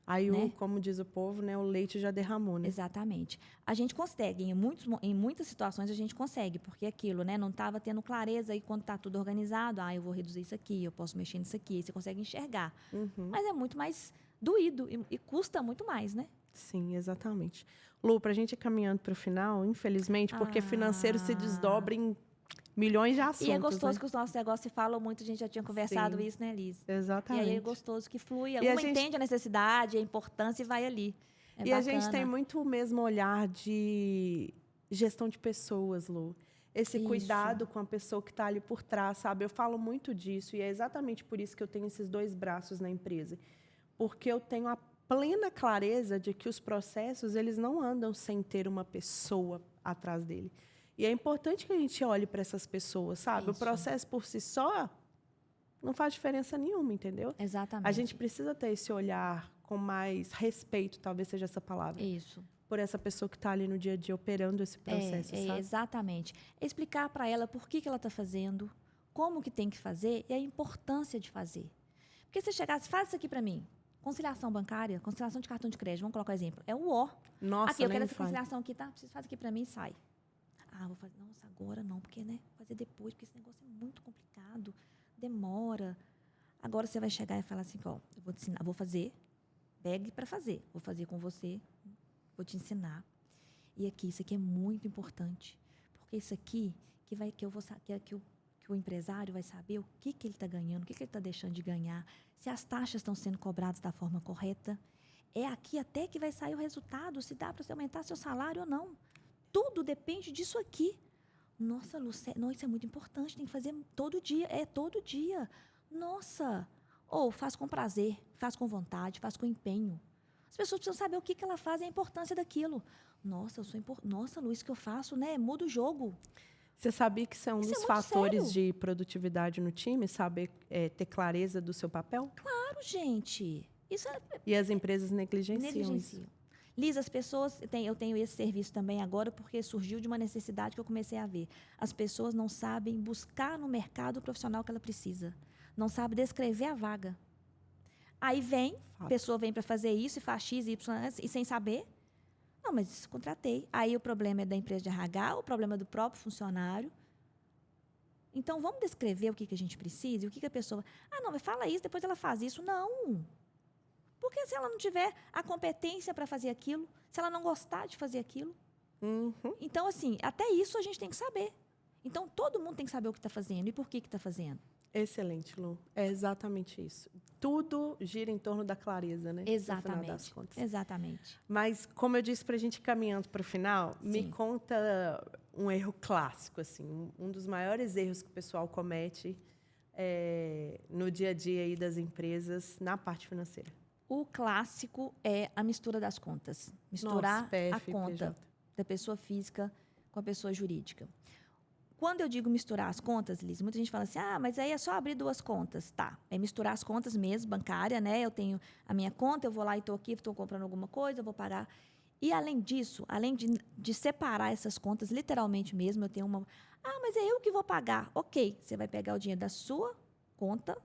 [SPEAKER 1] Aí,
[SPEAKER 2] né?
[SPEAKER 1] como diz o povo, né, o leite já derramou, né?
[SPEAKER 2] Exatamente. A gente consegue, em muitas situações a gente consegue, porque aquilo, né, não estava tendo clareza e quando está tudo organizado, eu vou reduzir isso aqui, eu posso mexer nisso aqui, você consegue enxergar. Mas é muito mais doído e custa muito mais, né?
[SPEAKER 1] Sim, exatamente. Lu, para a gente ir caminhando para o final, infelizmente, porque financeiro se desdobra em milhões de
[SPEAKER 2] E é
[SPEAKER 1] assuntos,
[SPEAKER 2] gostoso
[SPEAKER 1] né?
[SPEAKER 2] que os nossos negócios se falam muito, a gente já tinha conversado
[SPEAKER 1] Sim,
[SPEAKER 2] isso, né, Liz? E aí é
[SPEAKER 1] exatamente.
[SPEAKER 2] gostoso que flui,
[SPEAKER 1] E a
[SPEAKER 2] uma
[SPEAKER 1] gente,
[SPEAKER 2] entende a necessidade, a importância e vai ali. É
[SPEAKER 1] e a gente tem
[SPEAKER 2] bacana.
[SPEAKER 1] muito o mesmo olhar de gestão de pessoas, Lu. Esse
[SPEAKER 2] Isso.
[SPEAKER 1] cuidado com a pessoa que está ali por trás, sabe? Eu falo muito disso e é exatamente por isso que eu tenho esses dois braços na empresa. Porque eu tenho a plena clareza de que os processos, eles não andam sem ter uma pessoa atrás dele. E é importante que a gente olhe para essas pessoas, sabe? O
[SPEAKER 2] Isso.
[SPEAKER 1] processo por si só não faz diferença nenhuma, entendeu?
[SPEAKER 2] Exatamente.
[SPEAKER 1] A gente precisa ter esse olhar com mais respeito, talvez seja essa palavra,
[SPEAKER 2] Isso.
[SPEAKER 1] por essa pessoa que está ali no dia a dia operando esse processo, sabe?
[SPEAKER 2] Exatamente. Explicar para ela por que ela está fazendo, como que tem que fazer e a importância de fazer. Porque se chegasse, faz isso aqui para mim. Conciliação bancária, conciliação de cartão de crédito, vamos colocar um exemplo. É o ó.
[SPEAKER 1] Nossa,
[SPEAKER 2] aqui, eu
[SPEAKER 1] nem
[SPEAKER 2] quero
[SPEAKER 1] me
[SPEAKER 2] essa
[SPEAKER 1] fale.
[SPEAKER 2] conciliação aqui, tá? Preciso fazer aqui para mim e sai. Vou fazer. Nossa, agora não, porque, né? Vou fazer depois, porque esse negócio é muito complicado, demora. Agora você vai chegar e falar assim, ó, eu vou te ensinar, vou fazer, pegue para fazer. Vou fazer com você, vou te ensinar. E aqui, isso aqui é muito importante, porque isso aqui que eu vou que o empresário vai saber o que ele está ganhando, o que ele está deixando de ganhar, se as taxas estão sendo cobradas da forma correta. É aqui até que vai sair o resultado, se dá para você aumentar seu salário ou não. Tudo depende disso aqui. Nossa, Lucé, não, isso é muito importante, tem que fazer todo dia. É todo dia. Nossa! Ou faz com prazer, faz com vontade, faz com empenho. As pessoas precisam saber o que ela faz e a importância daquilo. Nossa, Nossa, Lu, isso que eu faço, né? Muda o jogo.
[SPEAKER 1] Você sabia que isso é um
[SPEAKER 2] Isso é
[SPEAKER 1] dos
[SPEAKER 2] muito
[SPEAKER 1] fatores
[SPEAKER 2] sério.
[SPEAKER 1] de produtividade no time, saber ter clareza do seu papel?
[SPEAKER 2] Claro, gente. Isso é
[SPEAKER 1] E as empresas negligenciam isso.
[SPEAKER 2] negligenciam. Liz, as pessoas, eu tenho esse serviço também agora porque surgiu de uma necessidade que eu comecei a ver. As pessoas não sabem buscar no mercado o profissional que ela precisa. Não sabe descrever a vaga. Aí a
[SPEAKER 1] Fato.
[SPEAKER 2] pessoa vem para fazer isso e faz X, Y, e sem saber. Não, mas isso contratei. Aí o problema é da empresa de RH, o problema é do próprio funcionário. Então, vamos descrever o que a gente precisa e o que a pessoa... não, mas fala isso, depois ela faz isso. Não. Porque se ela não tiver a competência para fazer aquilo, se ela não gostar de fazer aquilo.
[SPEAKER 1] Uhum.
[SPEAKER 2] Então, assim, até isso a gente tem que saber. Então, todo mundo tem que saber o que está fazendo e por que está fazendo.
[SPEAKER 1] Excelente, Lu. É exatamente isso. Tudo gira em torno da clareza, né?
[SPEAKER 2] Exatamente.
[SPEAKER 1] No final das contas.
[SPEAKER 2] Exatamente.
[SPEAKER 1] Mas, como eu disse para a gente ir caminhando para o final, me
[SPEAKER 2] Sim.
[SPEAKER 1] conta um erro clássico, assim, um dos maiores erros que o pessoal comete no dia a dia aí das empresas na parte financeira.
[SPEAKER 2] O clássico é a mistura das contas. Misturar
[SPEAKER 1] Nossa, PF,
[SPEAKER 2] a conta
[SPEAKER 1] PJ.
[SPEAKER 2] da pessoa física com a pessoa jurídica. Quando eu digo misturar as contas, Liz, muita gente fala assim, mas aí é só abrir duas contas. Tá, é misturar as contas mesmo, bancária, né? Eu tenho a minha conta, eu vou lá e estou aqui, estou comprando alguma coisa, eu vou pagar. E, além disso, além de separar essas contas, literalmente mesmo, eu tenho uma... mas é eu que vou pagar. Ok, você vai pegar o dinheiro da sua conta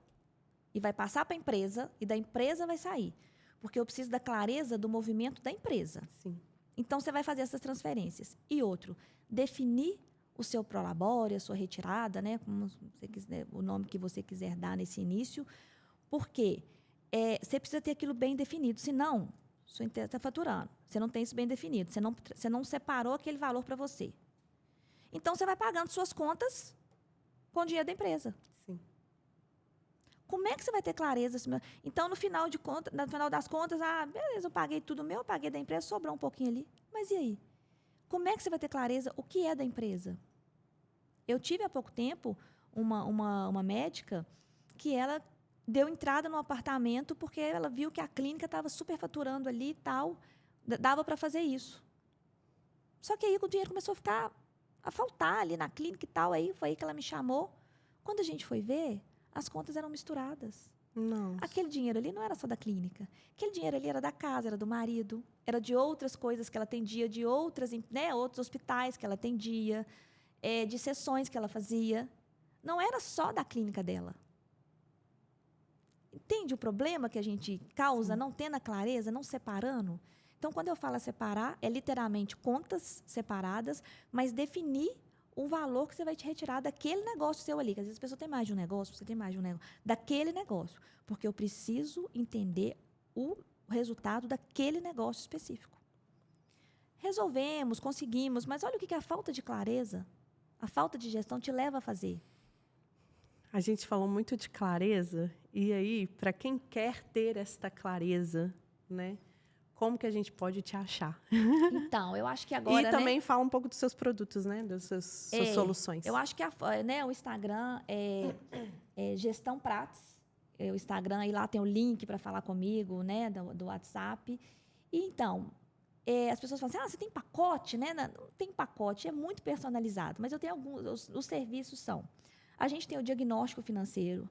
[SPEAKER 2] e vai passar para a empresa, e da empresa vai sair. Porque eu preciso da clareza do movimento da empresa.
[SPEAKER 1] Sim.
[SPEAKER 2] Então, você vai fazer essas transferências. E outro, definir o seu prolabore, a sua retirada, né? Como você quiser, o nome que você quiser dar nesse início. Porque você precisa ter aquilo bem definido. Senão, sua empresa está faturando. Você não tem isso bem definido. Você não separou aquele valor para você. Então, você vai pagando suas contas com o dinheiro da empresa.
[SPEAKER 1] Sim.
[SPEAKER 2] Como é que você vai ter clareza? Então, no final das contas, beleza, eu paguei tudo meu, eu paguei da empresa, sobrou um pouquinho ali. Mas e aí? Como é que você vai ter clareza o que é da empresa? Eu tive há pouco tempo uma médica que ela deu entrada no apartamento porque ela viu que a clínica estava superfaturando ali e tal, dava para fazer isso. Só que aí o dinheiro começou a faltar ali na clínica e tal, aí foi aí que ela me chamou. Quando a gente foi ver, as contas eram misturadas.
[SPEAKER 1] Não.
[SPEAKER 2] Aquele dinheiro ali não era só da clínica. Aquele dinheiro ali era da casa, era do marido, era de outras coisas que ela atendia, de outros hospitais que ela atendia, de sessões que ela fazia. Não era só da clínica dela. Entende o problema que a gente causa não tendo a clareza, não separando? Então, quando eu falo separar, é literalmente contas separadas, mas definir o valor que você vai te retirar daquele negócio seu ali. Que às vezes a pessoa tem mais de um negócio, você tem mais de um negócio. Daquele negócio. Porque eu preciso entender o resultado daquele negócio específico. Resolvemos, conseguimos, mas olha o que é a falta de clareza, a falta de gestão te leva a fazer.
[SPEAKER 1] A gente falou muito de clareza, e aí, para quem quer ter esta clareza, né? Como que a gente pode te achar?
[SPEAKER 2] Então, eu acho que agora,
[SPEAKER 1] E também fala um pouco dos seus produtos, né? Das suas soluções.
[SPEAKER 2] Eu acho que o Instagram é Gestão Prats. O Instagram, e lá tem o link para falar comigo, né? Do WhatsApp. E então, as pessoas falam assim, você tem pacote, né? Não tem pacote, é muito personalizado. Mas eu tenho alguns, os serviços são. A gente tem o diagnóstico financeiro.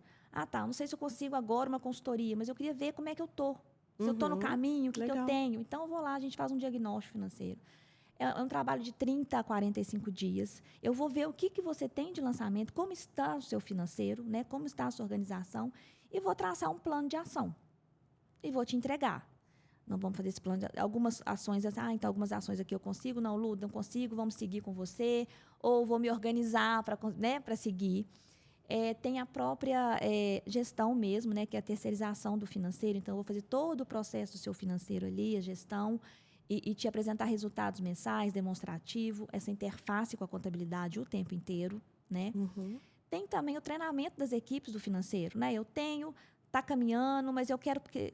[SPEAKER 2] Não sei se eu consigo agora uma consultoria, mas eu queria ver como é que eu estou. Se eu estou no caminho, o que eu tenho. Então, eu vou lá, a gente faz um diagnóstico financeiro. É um trabalho de 30 a 45 dias. Eu vou ver o que você tem de lançamento, como está o seu financeiro, né? Como está a sua organização, e vou traçar um plano de ação. E vou te entregar. Não vamos fazer esse plano de... Algumas ações, então algumas ações aqui eu consigo. Não, Lu, não consigo, vamos seguir com você. Ou vou me organizar para seguir. Tem a própria gestão mesmo, né, que é a terceirização do financeiro. Então, eu vou fazer todo o processo do seu financeiro ali, a gestão, e te apresentar resultados mensais, demonstrativo, essa interface com a contabilidade o tempo inteiro. Né? Tem também o treinamento das equipes do financeiro. Né? Está caminhando, mas eu quero, porque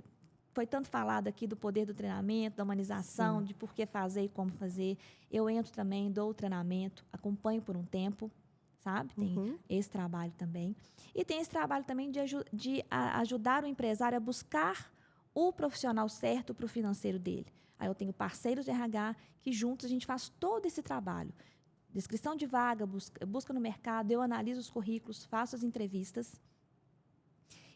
[SPEAKER 2] foi tanto falado aqui do poder do treinamento, da humanização, de por que fazer e como fazer. Eu entro também, dou o treinamento, acompanho por um tempo. Sabe? Tem esse trabalho também. E tem esse trabalho também de ajudar o empresário a buscar o profissional certo para o financeiro dele. Aí eu tenho parceiros de RH que juntos a gente faz todo esse trabalho. Descrição de vaga, busca no mercado, eu analiso os currículos, faço as entrevistas.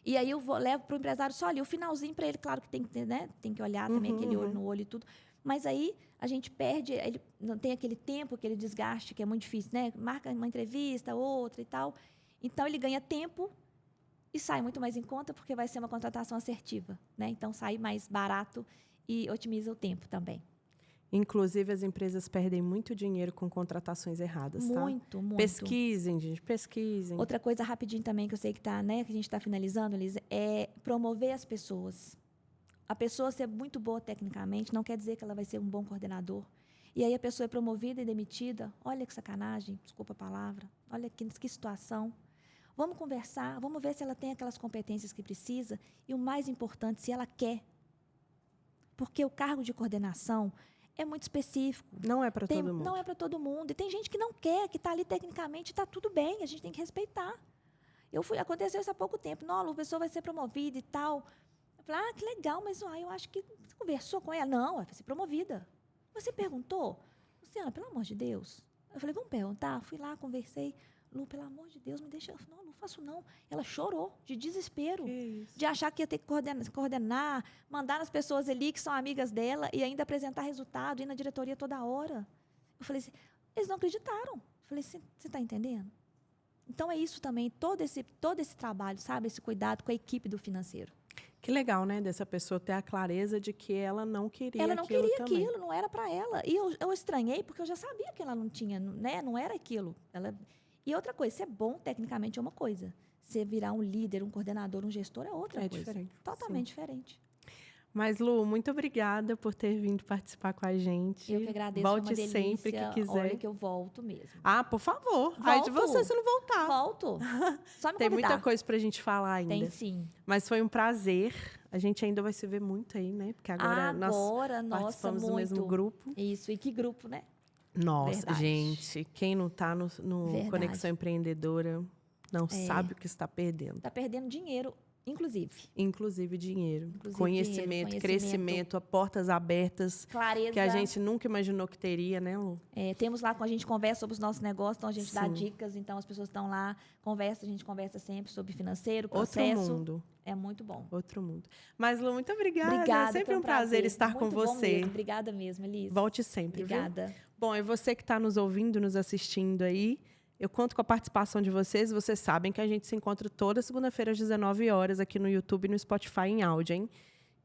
[SPEAKER 2] E aí eu levo para o empresário só ali, o finalzinho para ele, claro que tem que ter, né? Tem que olhar também aquele olho no olho e tudo. Mas aí a gente perde, ele não tem aquele tempo, aquele desgaste que é muito difícil, né? Marca uma entrevista, outra e tal. Então, ele ganha tempo e sai muito mais em conta porque vai ser uma contratação assertiva, né? Então, sai mais barato e otimiza o tempo também.
[SPEAKER 1] Inclusive, as empresas perdem muito dinheiro com contratações erradas, tá?
[SPEAKER 2] Muito.
[SPEAKER 1] Pesquisem, gente, pesquisem.
[SPEAKER 2] Outra coisa rapidinho também que eu sei que né, que a gente está finalizando, Liz, é promover as pessoas. A pessoa ser muito boa tecnicamente não quer dizer que ela vai ser um bom coordenador. E aí a pessoa é promovida e demitida. Olha que sacanagem, desculpa a palavra. Olha que situação. Vamos conversar, vamos ver se ela tem aquelas competências que precisa e o mais importante, se ela quer. Porque o cargo de coordenação é muito específico.
[SPEAKER 1] Não é para todo mundo.
[SPEAKER 2] Não é para todo mundo. E tem gente que não quer, que está ali tecnicamente, está tudo bem, a gente tem que respeitar. Aconteceu isso há pouco tempo. Não, a pessoa vai ser promovida e tal. Eu falei, que legal, mas eu acho que você conversou com ela. Não, vai ser promovida. Você perguntou? Luciana, pelo amor de Deus. Eu falei, vamos perguntar? Fui lá, conversei. Lu, pelo amor de Deus, me deixa. Não, não faço não. Ela chorou de desespero. De achar que ia ter que coordenar, mandar nas pessoas ali que são amigas dela e ainda apresentar resultado, ir na diretoria toda hora. Eu falei assim, eles não acreditaram. Eu falei, você está entendendo? Então, é isso também, todo esse trabalho, sabe? Esse cuidado com a equipe do financeiro.
[SPEAKER 1] Que legal, né? Dessa pessoa ter a clareza de que ela não queria aquilo.
[SPEAKER 2] Ela não queria aquilo, não era para ela. E eu estranhei, porque eu já sabia que ela não tinha, né? Não era aquilo. E outra coisa, ser bom tecnicamente é uma coisa. Você virar um líder, um coordenador, um gestor é outra coisa.
[SPEAKER 1] Diferente.
[SPEAKER 2] Totalmente diferente.
[SPEAKER 1] Mas, Lu, muito obrigada por ter vindo participar com a gente.
[SPEAKER 2] Eu que agradeço.
[SPEAKER 1] Volte sempre que quiser.
[SPEAKER 2] Olha que eu volto mesmo.
[SPEAKER 1] Por favor. Vai de você se não voltar.
[SPEAKER 2] Volto. Só me
[SPEAKER 1] Tem
[SPEAKER 2] convidar.
[SPEAKER 1] muita coisa pra gente falar ainda.
[SPEAKER 2] Tem sim.
[SPEAKER 1] Mas foi um prazer. A gente ainda vai se ver muito aí, né? Porque agora nós participamos do mesmo grupo.
[SPEAKER 2] Isso. E que grupo, né?
[SPEAKER 1] Nossa,
[SPEAKER 2] Verdade.
[SPEAKER 1] gente. Quem não está no Conexão Empreendedora não sabe o que está perdendo.
[SPEAKER 2] Está perdendo dinheiro.
[SPEAKER 1] Inclusive dinheiro. Conhecimento, crescimento, portas abertas.
[SPEAKER 2] Clareza.
[SPEAKER 1] Que a gente nunca imaginou que teria, né, Lu?
[SPEAKER 2] Temos lá, a gente conversa sobre os nossos negócios, então a gente dá dicas, então as pessoas estão lá, a gente conversa sempre sobre financeiro, processo.
[SPEAKER 1] Outro mundo.
[SPEAKER 2] É muito bom.
[SPEAKER 1] Outro mundo. Mas, Lu, muito obrigada.
[SPEAKER 2] Obrigada.
[SPEAKER 1] Sempre um prazer estar
[SPEAKER 2] muito
[SPEAKER 1] com você.
[SPEAKER 2] Mesmo. Obrigada mesmo, Elis.
[SPEAKER 1] Volte sempre,
[SPEAKER 2] Obrigada.
[SPEAKER 1] Viu? Bom, e você que está nos ouvindo, nos assistindo aí, Eu conto com a participação de vocês. Vocês sabem que a gente se encontra toda segunda-feira às 19 horas aqui no YouTube e no Spotify em áudio, hein?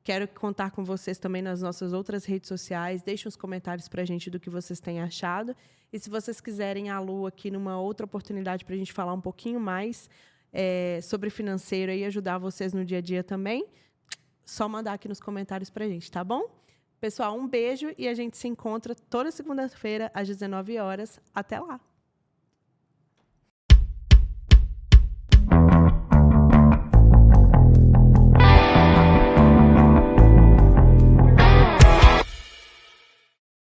[SPEAKER 1] Quero contar com vocês também nas nossas outras redes sociais. Deixem os comentários para a gente do que vocês têm achado. E se vocês quiserem a Lu aqui numa outra oportunidade para a gente falar um pouquinho mais sobre financeiro e ajudar vocês no dia a dia também, só mandar aqui nos comentários para a gente, tá bom? Pessoal, um beijo e a gente se encontra toda segunda-feira às 19 horas. Até lá!